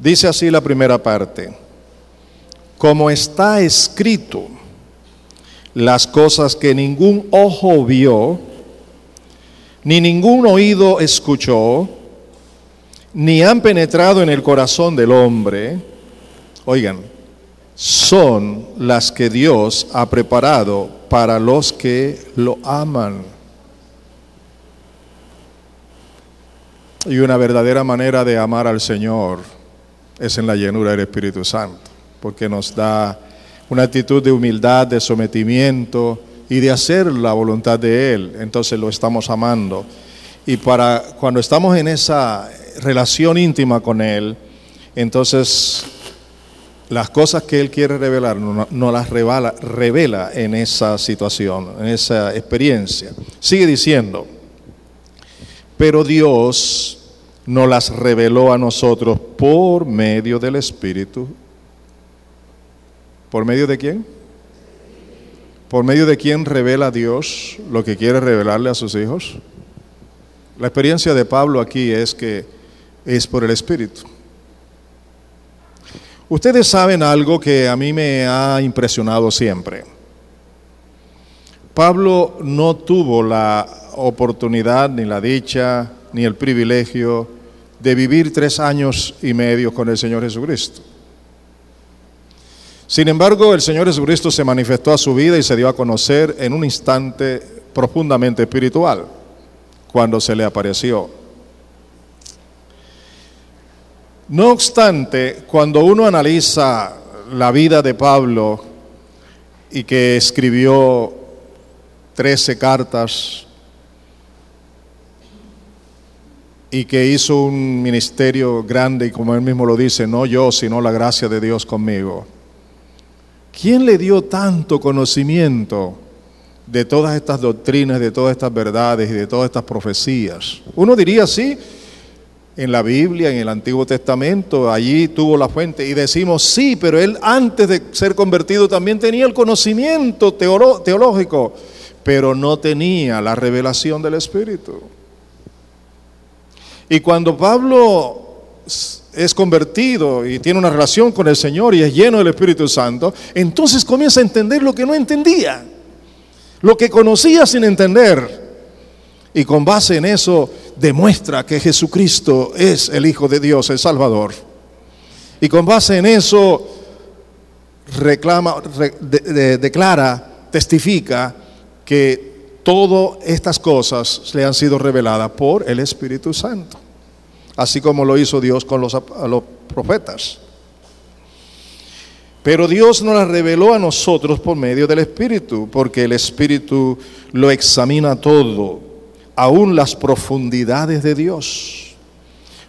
Speaker 1: Dice así la primera parte: como está escrito, las cosas que ningún ojo vio, ni ningún oído escuchó, ni han penetrado en el corazón del hombre, oigan, son las que Dios ha preparado para los que lo aman. Y una verdadera manera de amar al Señor es en la llenura del Espíritu Santo, porque nos da una actitud de humildad, de sometimiento y de hacer la voluntad de Él. Entonces lo estamos amando. Y cuando estamos en esa relación íntima con Él, entonces las cosas que Él quiere revelar no las revela en esa situación, en esa experiencia. Sigue diciendo: pero Dios nos las reveló a nosotros por medio del Espíritu. ¿Por medio de quién? ¿Por medio de quién revela Dios lo que quiere revelarle a sus hijos? La experiencia de Pablo aquí es que es por el Espíritu. Ustedes saben algo que a mí me ha impresionado siempre. Pablo no tuvo la oportunidad, ni la dicha, ni el privilegio de vivir 3 años y medio con el Señor Jesucristo. Sin embargo, el Señor Jesucristo se manifestó a su vida y se dio a conocer en un instante profundamente espiritual, cuando se le apareció. No obstante, cuando uno analiza la vida de Pablo, y que escribió 13 cartas, y que hizo un ministerio grande, y como él mismo lo dice, no yo, sino la gracia de Dios conmigo. ¿Quién le dio tanto conocimiento de todas estas doctrinas, de todas estas verdades y de todas estas profecías? Uno diría sí, en la Biblia, en el Antiguo Testamento, allí tuvo la fuente, y decimos sí, pero él antes de ser convertido también tenía el conocimiento teológico, pero no tenía la revelación del Espíritu. Y cuando Pablo es convertido y tiene una relación con el Señor y es lleno del Espíritu Santo, entonces comienza a entender lo que no entendía, lo que conocía sin entender. Y con base en eso demuestra que Jesucristo es el Hijo de Dios, el Salvador. Y con base en eso declara, testifica que todas estas cosas le han sido reveladas por el Espíritu Santo, así como lo hizo Dios con los profetas. Pero Dios nos las reveló a nosotros por medio del Espíritu, porque el Espíritu lo examina todo, aún las profundidades de Dios.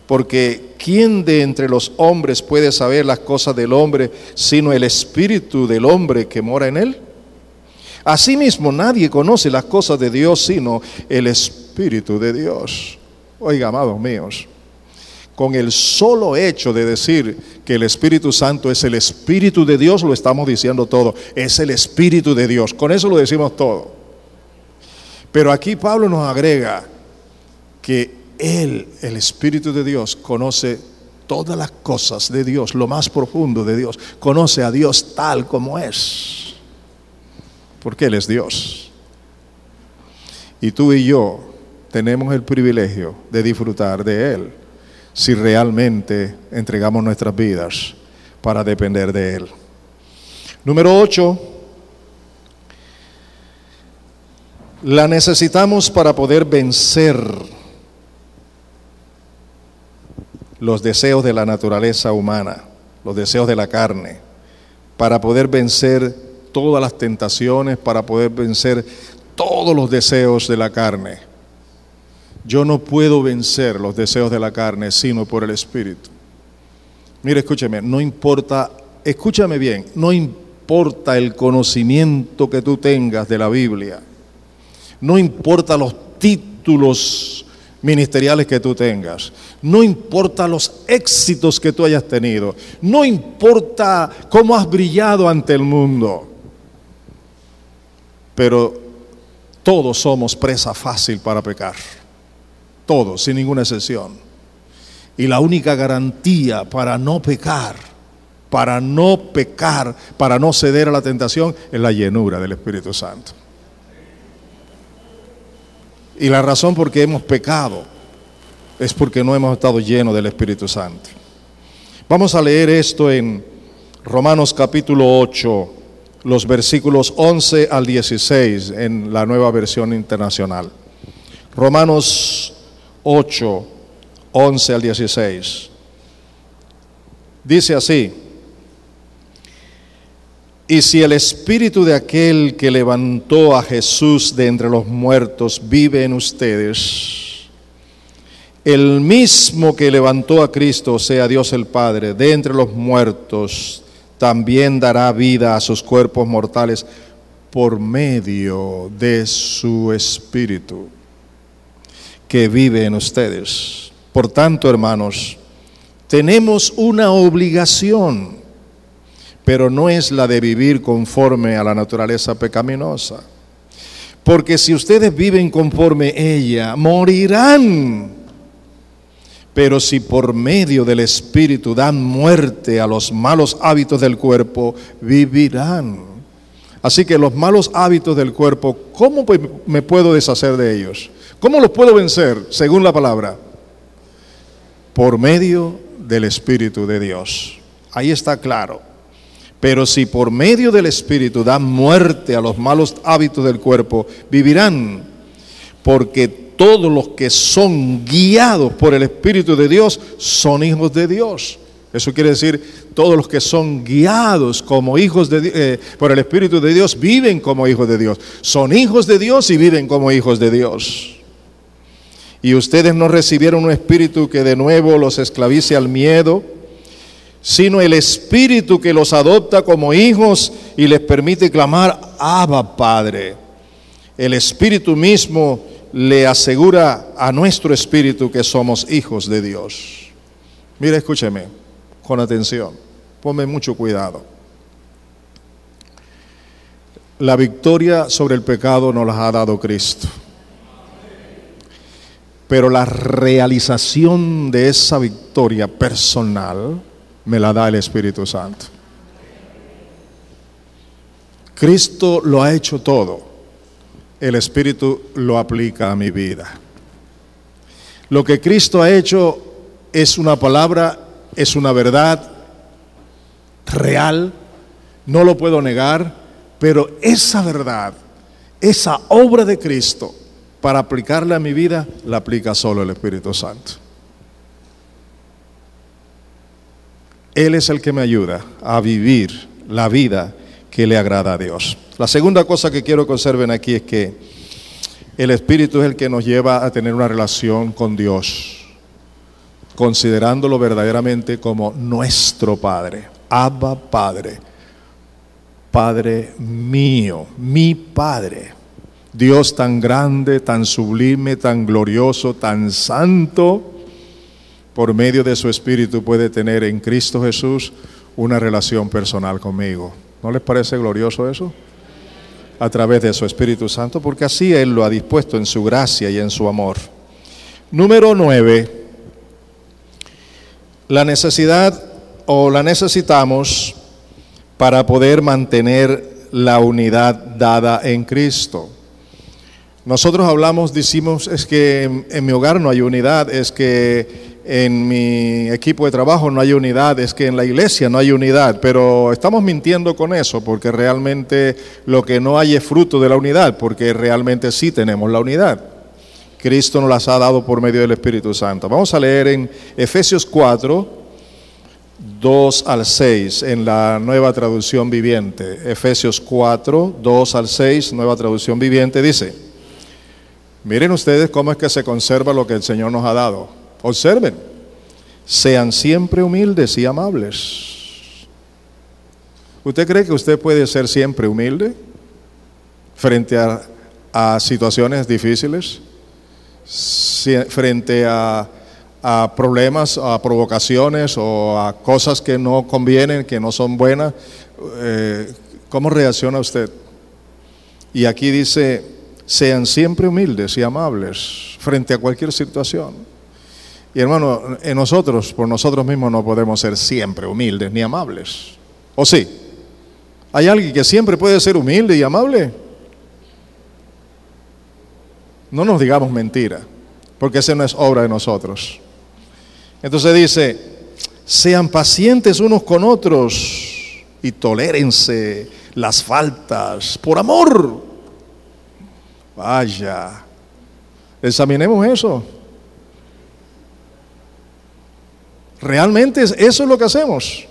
Speaker 1: Porque ¿quién de entre los hombres puede saber las cosas del hombre, sino el Espíritu del hombre que mora en él? Asimismo, nadie conoce las cosas de Dios, sino el Espíritu de Dios. Oiga, amados míos, con el solo hecho de decir que el Espíritu Santo es el Espíritu de Dios, lo estamos diciendo todo. Es el Espíritu de Dios, con eso lo decimos todo. Pero aquí Pablo nos agrega que Él, el Espíritu de Dios, conoce todas las cosas de Dios, lo más profundo de Dios. Conoce a Dios tal como es, porque Él es Dios. Y tú y yo tenemos el privilegio de disfrutar de Él, si realmente entregamos nuestras vidas para depender de Él. Número 8. La necesitamos para poder vencer los deseos de la naturaleza humana, los deseos de la carne, para poder vencer todas las tentaciones, para poder vencer todos los deseos de la carne. Yo no puedo vencer los deseos de la carne sino por el Espíritu. Mire, escúcheme, no importa, escúchame bien, no importa el conocimiento que tú tengas de la Biblia, no importa los títulos ministeriales que tú tengas, No importa los éxitos que tú hayas tenido. No importa cómo has brillado ante el mundo. Pero todos somos presa fácil para pecar. Todos, sin ninguna excepción. Y la única garantía para no pecar, para no ceder a la tentación, es la llenura del Espíritu Santo. Y la razón por qué hemos pecado es porque no hemos estado llenos del Espíritu Santo. Vamos a leer esto en Romanos capítulo 8, los versículos 11 al 16 en la Nueva Versión Internacional. Romanos 8, 11 al 16. Dice así: y si el espíritu de aquel que levantó a Jesús de entre los muertos vive en ustedes, el mismo que levantó a Cristo, o sea, Dios el Padre, de entre los muertos, también dará vida a sus cuerpos mortales por medio de su espíritu que vive en ustedes. Por tanto, hermanos, tenemos una obligación, pero no es la de vivir conforme a la naturaleza pecaminosa. Porque si ustedes viven conforme ella, morirán. Pero si por medio del Espíritu dan muerte a los malos hábitos del cuerpo, vivirán. Así que los malos hábitos del cuerpo, ¿cómo me puedo deshacer de ellos? ¿Cómo los puedo vencer según la palabra? Por medio del Espíritu de Dios. Ahí está claro. Pero si por medio del Espíritu dan muerte a los malos hábitos del cuerpo, vivirán. Porque todos los que son guiados por el Espíritu de Dios son hijos de Dios. Eso quiere decir, todos los que son guiados como hijos por el Espíritu de Dios viven como hijos de Dios. Son hijos de Dios y viven como hijos de Dios. Y ustedes no recibieron un espíritu que de nuevo los esclavice al miedo, sino el Espíritu que los adopta como hijos y les permite clamar: Abba, Padre. El Espíritu mismo le asegura a nuestro espíritu que somos hijos de Dios. Mira, escúcheme con atención, ponme mucho cuidado. La victoria sobre el pecado nos la ha dado Cristo, pero la realización de esa victoria personal me la da el Espíritu Santo. Cristo lo ha hecho todo. El Espíritu lo aplica a mi vida. Lo que Cristo ha hecho es una palabra, es una verdad real, no lo puedo negar, pero esa verdad, esa obra de Cristo, para aplicarla a mi vida, la aplica solo el Espíritu Santo. Él es el que me ayuda a vivir la vida que le agrada a Dios. La segunda cosa que quiero que observen aquí es que el Espíritu es el que nos lleva a tener una relación con Dios, considerándolo verdaderamente como nuestro Padre. Abba, Padre, Padre mío, mi Padre. Dios tan grande, tan sublime, tan glorioso, tan santo, por medio de su Espíritu puede tener en Cristo Jesús una relación personal conmigo. ¿No les parece glorioso eso? A través de su Espíritu Santo, porque así Él lo ha dispuesto en su gracia y en su amor. Número 9, la necesidad o la necesitamos para poder mantener la unidad dada en Cristo. Nosotros decimos, es que en mi hogar no hay unidad, es que en mi equipo de trabajo no hay unidad, es que en la iglesia no hay unidad, pero estamos mintiendo con eso, porque realmente lo que no hay es fruto de la unidad, porque realmente sí tenemos la unidad. Cristo nos las ha dado por medio del Espíritu Santo. Vamos a leer en Efesios 4, 2 al 6, en la Nueva Traducción Viviente. Efesios 4, 2 al 6, Nueva Traducción Viviente, dice: miren ustedes cómo es que se conserva lo que el Señor nos ha dado. Observen, sean siempre humildes y amables. ¿Usted cree que usted puede ser siempre humilde frente a situaciones difíciles? Frente a a problemas, a provocaciones o a cosas que no convienen, que no son buenas, ¿cómo reacciona usted? Y aquí dice, sean siempre humildes y amables frente a cualquier situación. Y hermano, por nosotros mismos no podemos ser siempre humildes ni amables. ¿O sí? ¿Hay alguien que siempre puede ser humilde y amable? No nos digamos mentira, porque esa no es obra de nosotros. Entonces dice, sean pacientes unos con otros y tolérense las faltas por amor. Vaya, examinemos eso. ¿Realmente eso es lo que hacemos?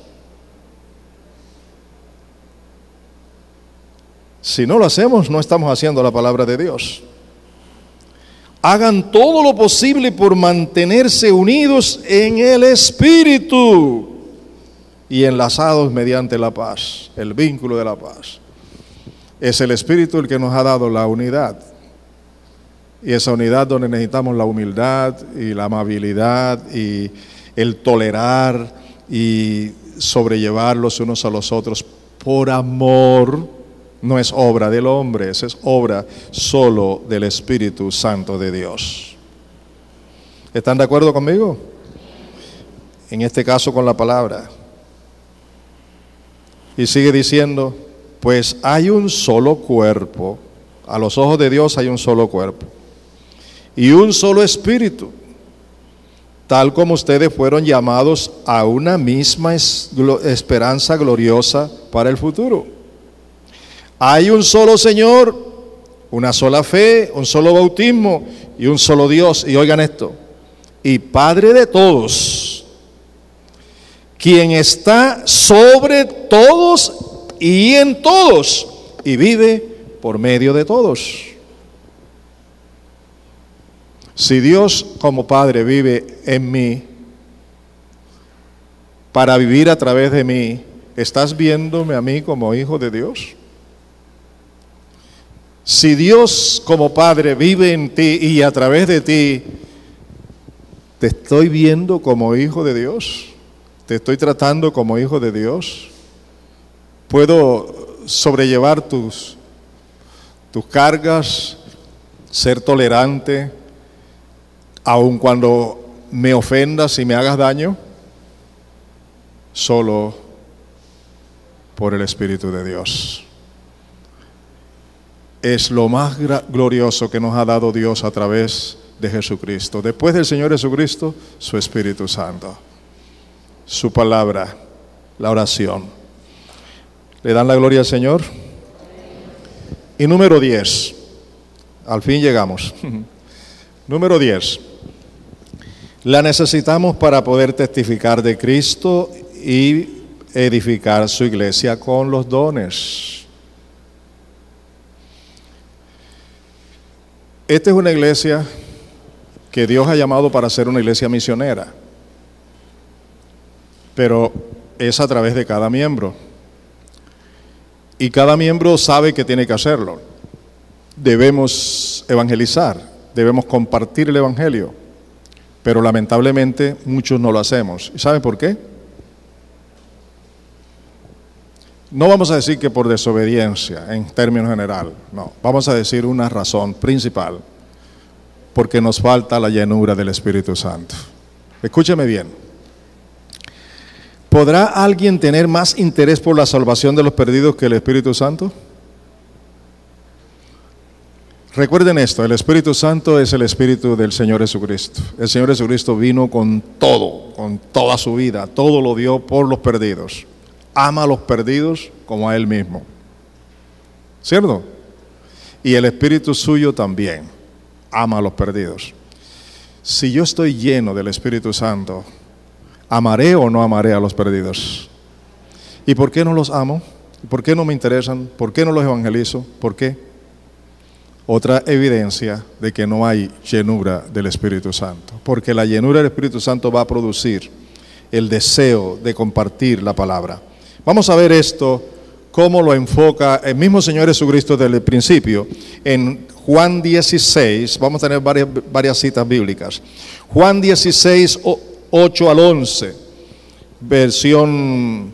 Speaker 1: Si no lo hacemos, no estamos haciendo la palabra de Dios. Hagan todo lo posible por mantenerse unidos en el Espíritu y enlazados mediante la paz, el vínculo de la paz. Es el Espíritu el que nos ha dado la unidad. Y esa unidad donde necesitamos la humildad y la amabilidad y el tolerar y sobrellevar los unos a los otros por amor. No es obra del hombre, esa es obra solo del Espíritu Santo de Dios. ¿Están de acuerdo conmigo? En este caso con la palabra. Y sigue diciendo, pues hay un solo cuerpo, a los ojos de Dios hay un solo cuerpo, y un solo espíritu, tal como ustedes fueron llamados a una misma esperanza gloriosa para el futuro. Hay un solo Señor, una sola fe, un solo bautismo y un solo Dios. Y oigan esto, y Padre de todos, quien está sobre todos y en todos, y vive por medio de todos. Si Dios como Padre vive en mí, para vivir a través de mí, ¿estás viéndome a mí como hijo de Dios? Si Dios como Padre vive en ti y a través de ti, ¿te estoy viendo como hijo de Dios? ¿Te estoy tratando como hijo de Dios? ¿Puedo sobrellevar tus cargas, ser tolerante, aun cuando me ofendas y me hagas daño? Solo por el Espíritu de Dios. Es lo más glorioso que nos ha dado Dios a través de Jesucristo. Después del Señor Jesucristo, su Espíritu Santo, su palabra, la oración. ¿Le dan la gloria al Señor? Y número 10, al fin llegamos. Número 10, la necesitamos para poder testificar de Cristo y edificar su iglesia con los dones. Esta es una iglesia que Dios ha llamado para ser una iglesia misionera, pero es a través de cada miembro. Y cada miembro sabe que tiene que hacerlo. Debemos evangelizar, debemos compartir el evangelio, pero lamentablemente muchos no lo hacemos. ¿Y saben por qué? No vamos a decir que por desobediencia en términos general, no, vamos a decir una razón principal, porque nos falta la llenura del Espíritu Santo. Escúcheme bien. ¿Podrá alguien tener más interés por la salvación de los perdidos que el Espíritu Santo? Recuerden esto, el Espíritu Santo es el Espíritu del Señor Jesucristo. El Señor Jesucristo vino con todo, con toda su vida, todo lo dio por los perdidos. Ama a los perdidos como a Él mismo, ¿cierto? Y el Espíritu suyo también ama a los perdidos. Si yo estoy lleno del Espíritu Santo, ¿amaré o no amaré a los perdidos? ¿Y por qué no los amo? ¿Por qué no me interesan? ¿Por qué no los evangelizo? ¿Por qué? Otra evidencia de que no hay llenura del Espíritu Santo, porque la llenura del Espíritu Santo va a producir el deseo de compartir la palabra. Vamos a ver esto, cómo lo enfoca el mismo Señor Jesucristo desde el principio, en Juan 16, vamos a tener varias citas bíblicas. Juan 16, 8 al 11, versión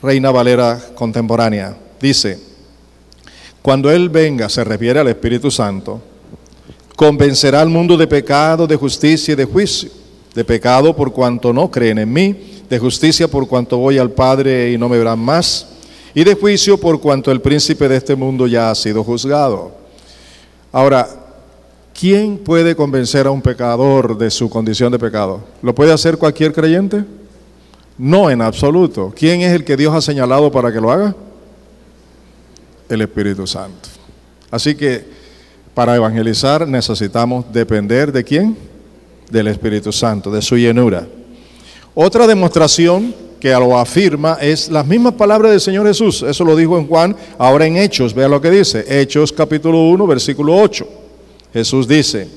Speaker 1: Reina Valera contemporánea, dice: cuando Él venga, se refiere al Espíritu Santo, convencerá al mundo de pecado, de justicia y de juicio. De pecado por cuanto no creen en mí, de justicia por cuanto voy al Padre y no me verán más, y de juicio por cuanto el príncipe de este mundo ya ha sido juzgado. Ahora, ¿quién puede convencer a un pecador de su condición de pecado? ¿Lo puede hacer cualquier creyente? No, en absoluto. ¿Quién es el que Dios ha señalado para que lo haga? El Espíritu Santo. Así que para evangelizar necesitamos depender ¿de quién? Del Espíritu Santo, de su llenura. Otra demostración que lo afirma es las mismas palabras del Señor Jesús. Eso lo dijo en Juan, ahora en Hechos. Vea lo que dice. Hechos capítulo 1, versículo 8. Jesús dice: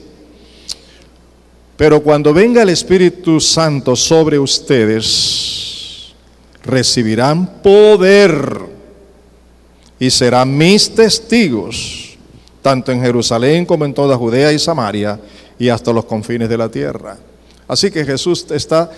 Speaker 1: pero cuando venga el Espíritu Santo sobre ustedes, recibirán poder y serán mis testigos, tanto en Jerusalén como en toda Judea y Samaria y hasta los confines de la tierra. Así que Jesús está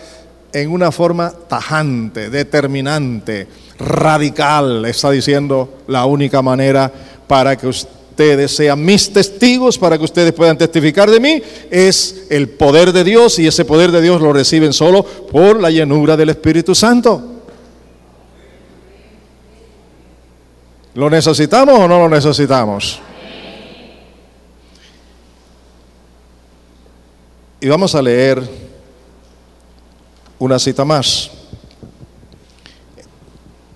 Speaker 1: en una forma tajante, determinante, radical, está diciendo la única manera para que ustedes sean mis testigos, para que ustedes puedan testificar de mí, es el poder de Dios, y ese poder de Dios lo reciben solo por la llenura del Espíritu Santo. ¿Lo necesitamos o no lo necesitamos? Y vamos a leer una cita más.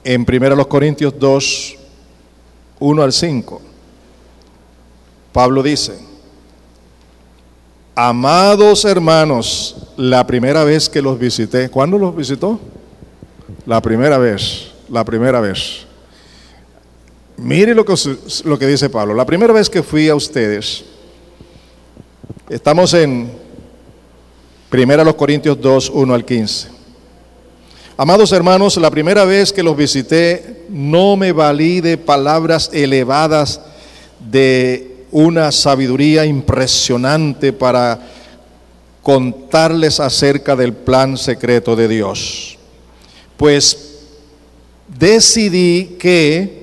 Speaker 1: En 1 Corintios 2, 1 al 5, Pablo dice: amados hermanos, la primera vez que los visité, ¿cuándo los visitó? La primera vez. Mire lo que dice Pablo. La primera vez que fui a ustedes, estamos en 1 Corintios 2, 1 al 15. Amados hermanos, la primera vez que los visité, no me valí de palabras elevadas de una sabiduría impresionante para contarles acerca del plan secreto de Dios. Pues decidí que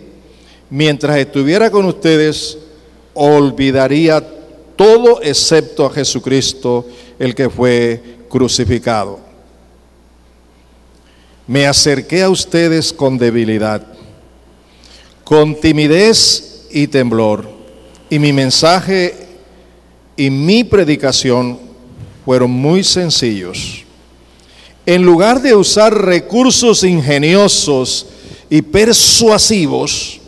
Speaker 1: mientras estuviera con ustedes, olvidaría todo excepto a Jesucristo, el que fue crucificado. Me acerqué a ustedes con debilidad, con timidez y temblor, y mi mensaje y mi predicación fueron muy sencillos. En lugar de usar recursos ingeniosos y persuasivos,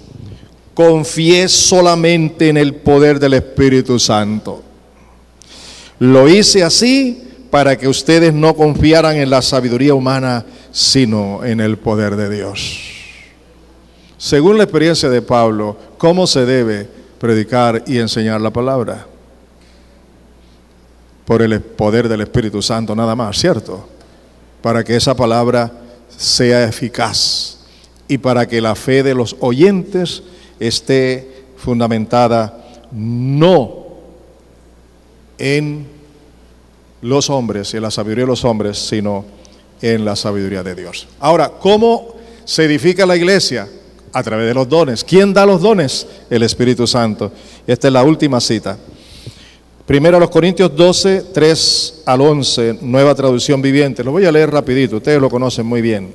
Speaker 1: confié solamente en el poder del Espíritu Santo. Lo hice así para que ustedes no confiaran en la sabiduría humana, sino en el poder de Dios. Según la experiencia de Pablo, ¿cómo se debe predicar y enseñar la palabra? Por el poder del Espíritu Santo nada más, ¿cierto? Para que esa palabra sea eficaz y para que la fe de los oyentes esté fundamentada no en los hombres y en la sabiduría de los hombres, sino en la sabiduría de Dios. Ahora, ¿cómo se edifica la iglesia? A través de los dones. ¿Quién da los dones? El Espíritu Santo. Esta es la última cita. 1 Corintios 12, 3 al 11, nueva traducción viviente. Lo voy a leer rapidito, ustedes lo conocen muy bien.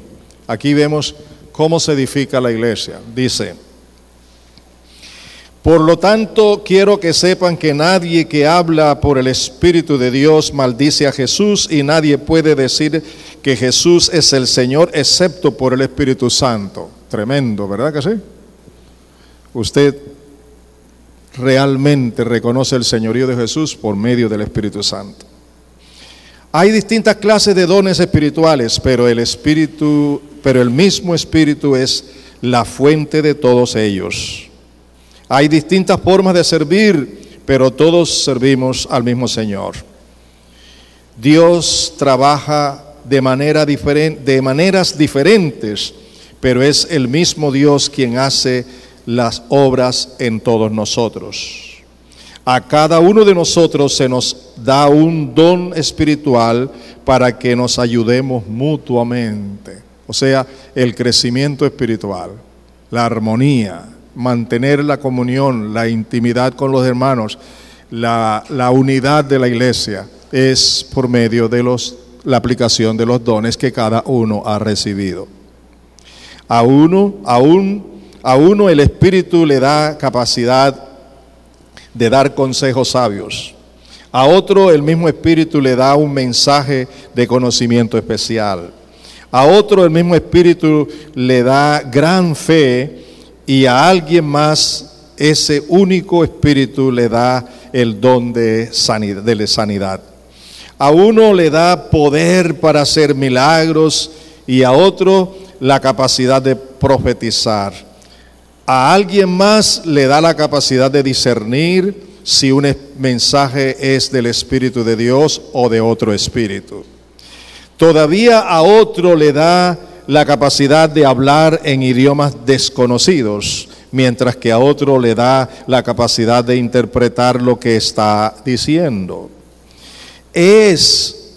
Speaker 1: Aquí vemos cómo se edifica la iglesia. Dice: por lo tanto, quiero que sepan que nadie que habla por el Espíritu de Dios maldice a Jesús, y nadie puede decir que Jesús es el Señor excepto por el Espíritu Santo. Tremendo, ¿verdad que sí? Usted realmente reconoce el señorío de Jesús por medio del Espíritu Santo. Hay distintas clases de dones espirituales, pero el mismo Espíritu es la fuente de todos ellos. Hay distintas formas de servir, pero todos servimos al mismo Señor. Dios trabaja de maneras diferentes, pero es el mismo Dios quien hace las obras en todos nosotros. A cada uno de nosotros se nos da un don espiritual para que nos ayudemos mutuamente. O sea, el crecimiento espiritual, la armonía, mantener la comunión, la intimidad con los hermanos, la unidad de la iglesia, es por medio de la aplicación de los dones que cada uno ha recibido. A uno el Espíritu le da capacidad de dar consejos sabios. A otro el mismo Espíritu le da un mensaje de conocimiento especial. A otro el mismo Espíritu le da gran fe, y a alguien más ese único Espíritu le da el don de sanidad. A uno le da poder para hacer milagros y a otro la capacidad de profetizar. A alguien más le da la capacidad de discernir si un mensaje es del Espíritu de Dios o de otro espíritu. Todavía a otro le da la capacidad de hablar en idiomas desconocidos, mientras que a otro le da la capacidad de interpretar lo que está diciendo. Es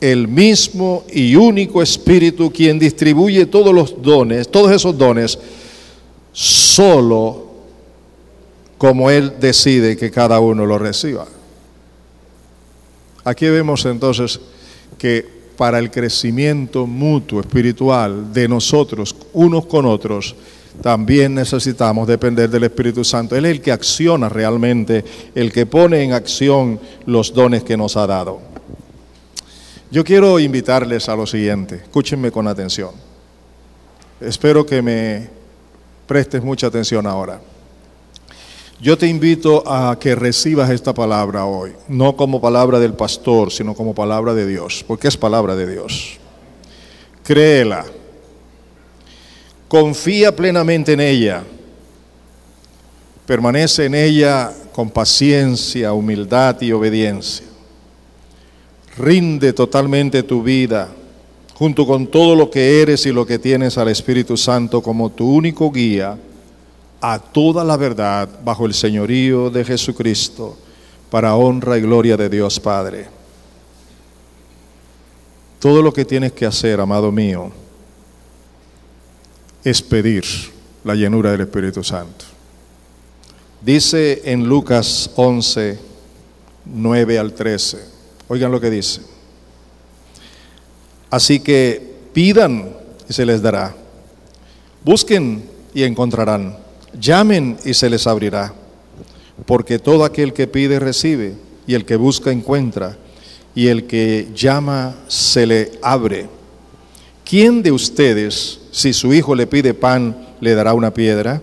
Speaker 1: el mismo y único Espíritu quien distribuye todos los dones, todos esos dones, solo como Él decide que cada uno lo reciba. Aquí vemos entonces que para el crecimiento mutuo espiritual de nosotros unos con otros, también necesitamos depender del Espíritu Santo. Él es el que acciona realmente, el que pone en acción los dones que nos ha dado. Yo quiero invitarles a lo siguiente, escúchenme con atención. Espero que me prestes mucha atención ahora. Yo te invito a que recibas esta palabra hoy, no como palabra del pastor, sino como palabra de Dios, porque es palabra de Dios. Créela, confía plenamente en ella, permanece en ella con paciencia, humildad y obediencia. Rinde totalmente tu vida, junto con todo lo que eres y lo que tienes, al Espíritu Santo como tu único guía a toda la verdad, bajo el señorío de Jesucristo, para honra y gloria de Dios Padre. Todo lo que tienes que hacer, amado mío, es pedir la llenura del Espíritu Santo. Dice en Lucas 11, 9 al 13, oigan lo que dice: así que pidan y se les dará, busquen y encontrarán, llamen y se les abrirá, porque todo aquel que pide recibe, y el que busca encuentra, y el que llama se le abre. ¿Quién de ustedes, si su hijo le pide pan, le dará una piedra?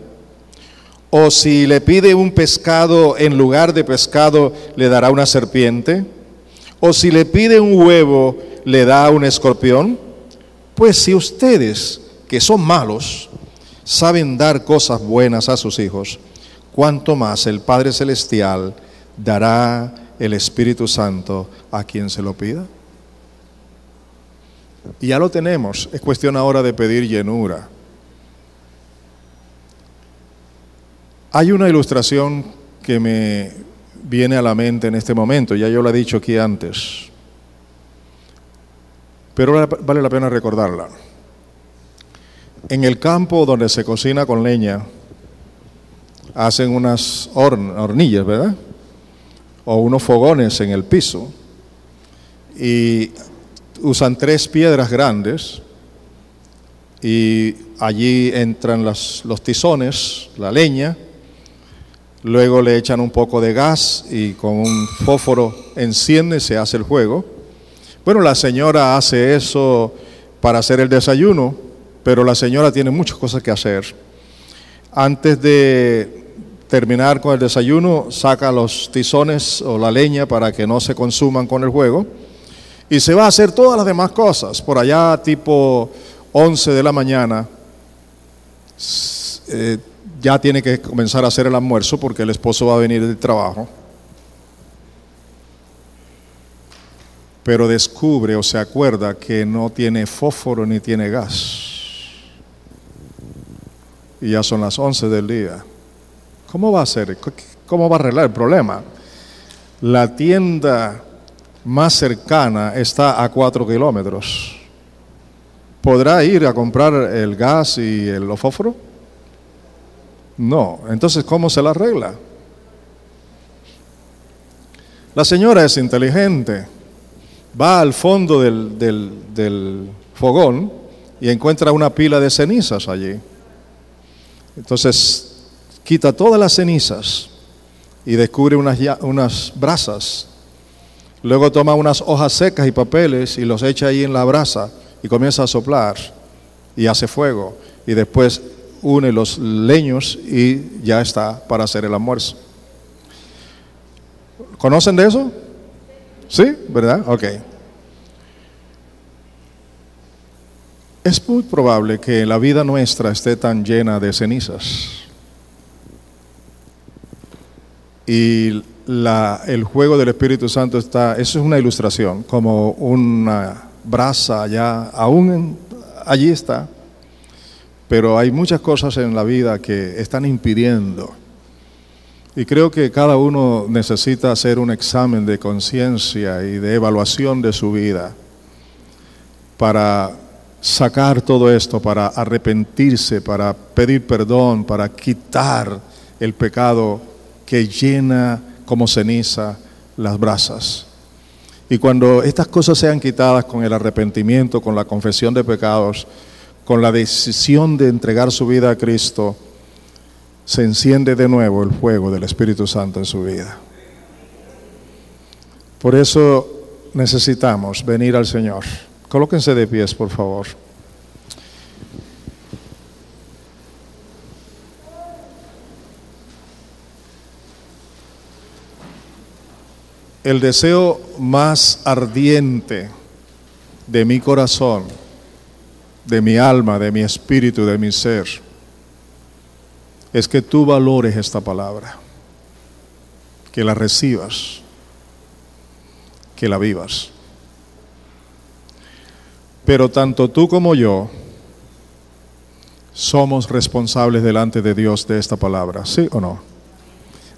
Speaker 1: ¿O si le pide un pescado, en lugar de pescado, le dará una serpiente? ¿O si le pide un huevo, le da un escorpión? Pues si ustedes, que son malos, saben dar cosas buenas a sus hijos, cuánto más el Padre Celestial dará el Espíritu Santo a quien se lo pida. Y ya lo tenemos, es cuestión ahora de pedir llenura. Hay una ilustración que me viene a la mente en este momento, ya yo la he dicho aquí antes, pero vale la pena recordarla. En el campo donde se cocina con leña, hacen unas hornillas, ¿verdad? O unos fogones en el piso, y usan 3 piedras grandes, y allí entran los tizones, la leña, luego le echan un poco de gas y con un fósforo enciende, se hace el fuego. Bueno, la señora hace eso para hacer el desayuno, pero la señora tiene muchas cosas que hacer. Antes de terminar con el desayuno, saca los tizones o la leña para que no se consuman con el fuego, y se va a hacer todas las demás cosas. Por allá tipo 11 de la mañana, ya tiene que comenzar a hacer el almuerzo porque el esposo va a venir del trabajo. Pero descubre o se acuerda que no tiene fósforo ni tiene gas. Y ya son las 11 del día. ¿Cómo va a hacer? ¿Cómo va a arreglar el problema? La tienda más cercana está a 4 kilómetros. ¿Podrá ir a comprar el gas y el fósforo? No. Entonces, ¿cómo se la arregla? La señora es inteligente. Va al fondo del fogón y encuentra una pila de cenizas allí. Entonces, quita todas las cenizas y descubre unas brasas. Luego toma unas hojas secas y papeles y los echa ahí en la brasa y comienza a soplar y hace fuego. Y después une los leños y ya está para hacer el almuerzo. ¿Conocen de eso? ¿Sí? ¿Verdad? Ok. Es muy probable que la vida nuestra esté tan llena de cenizas. Y el juego del Espíritu Santo eso es una ilustración, como una brasa allá, allí está. Pero hay muchas cosas en la vida que están impidiendo. Y creo que cada uno necesita hacer un examen de conciencia y de evaluación de su vida para sacar todo esto, para arrepentirse, para pedir perdón, para quitar el pecado que llena como ceniza las brasas. Y cuando estas cosas sean quitadas con el arrepentimiento, con la confesión de pecados, con la decisión de entregar su vida a Cristo, se enciende de nuevo el fuego del Espíritu Santo en su vida. Por eso necesitamos venir al Señor. Colóquense de pies, por favor. El deseo más ardiente de mi corazón, de mi alma, de mi espíritu, de mi ser, es que tú valores esta palabra, que la recibas, que la vivas. Pero tanto tú como yo somos responsables delante de Dios de esta palabra, ¿sí o no?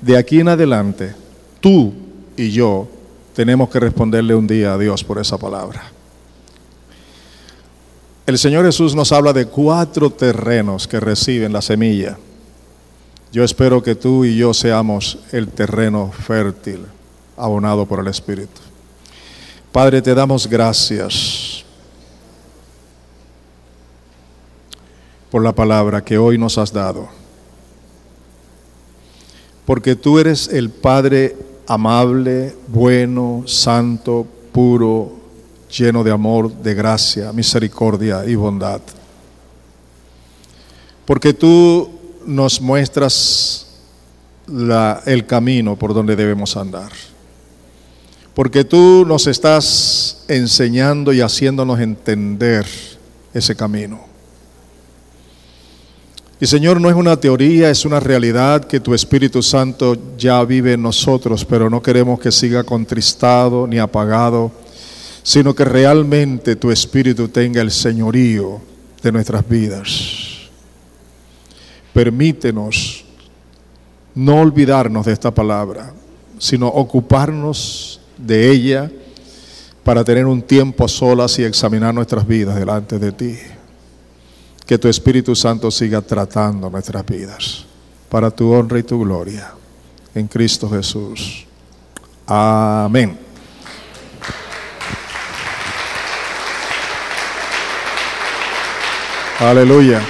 Speaker 1: De aquí en adelante, tú y yo tenemos que responderle un día a Dios por esa palabra. El Señor Jesús nos habla de 4 terrenos que reciben la semilla. Yo espero que tú y yo seamos el terreno fértil, abonado por el Espíritu. Padre, te damos gracias por la palabra que hoy nos has dado. Porque tú eres el Padre amable, bueno, santo, puro, lleno de amor, de gracia, misericordia y bondad. Porque tú nos muestras el camino por donde debemos andar. Porque tú nos estás enseñando y haciéndonos entender ese camino. Y Señor, no es una teoría, es una realidad que tu Espíritu Santo ya vive en nosotros, pero no queremos que siga contristado ni apagado, sino que realmente tu Espíritu tenga el señorío de nuestras vidas. Permítenos no olvidarnos de esta palabra, sino ocuparnos de ella para tener un tiempo a solas y examinar nuestras vidas delante de ti. Que tu Espíritu Santo siga tratando nuestras vidas para tu honra y tu gloria. En Cristo Jesús. Amén. Aleluya.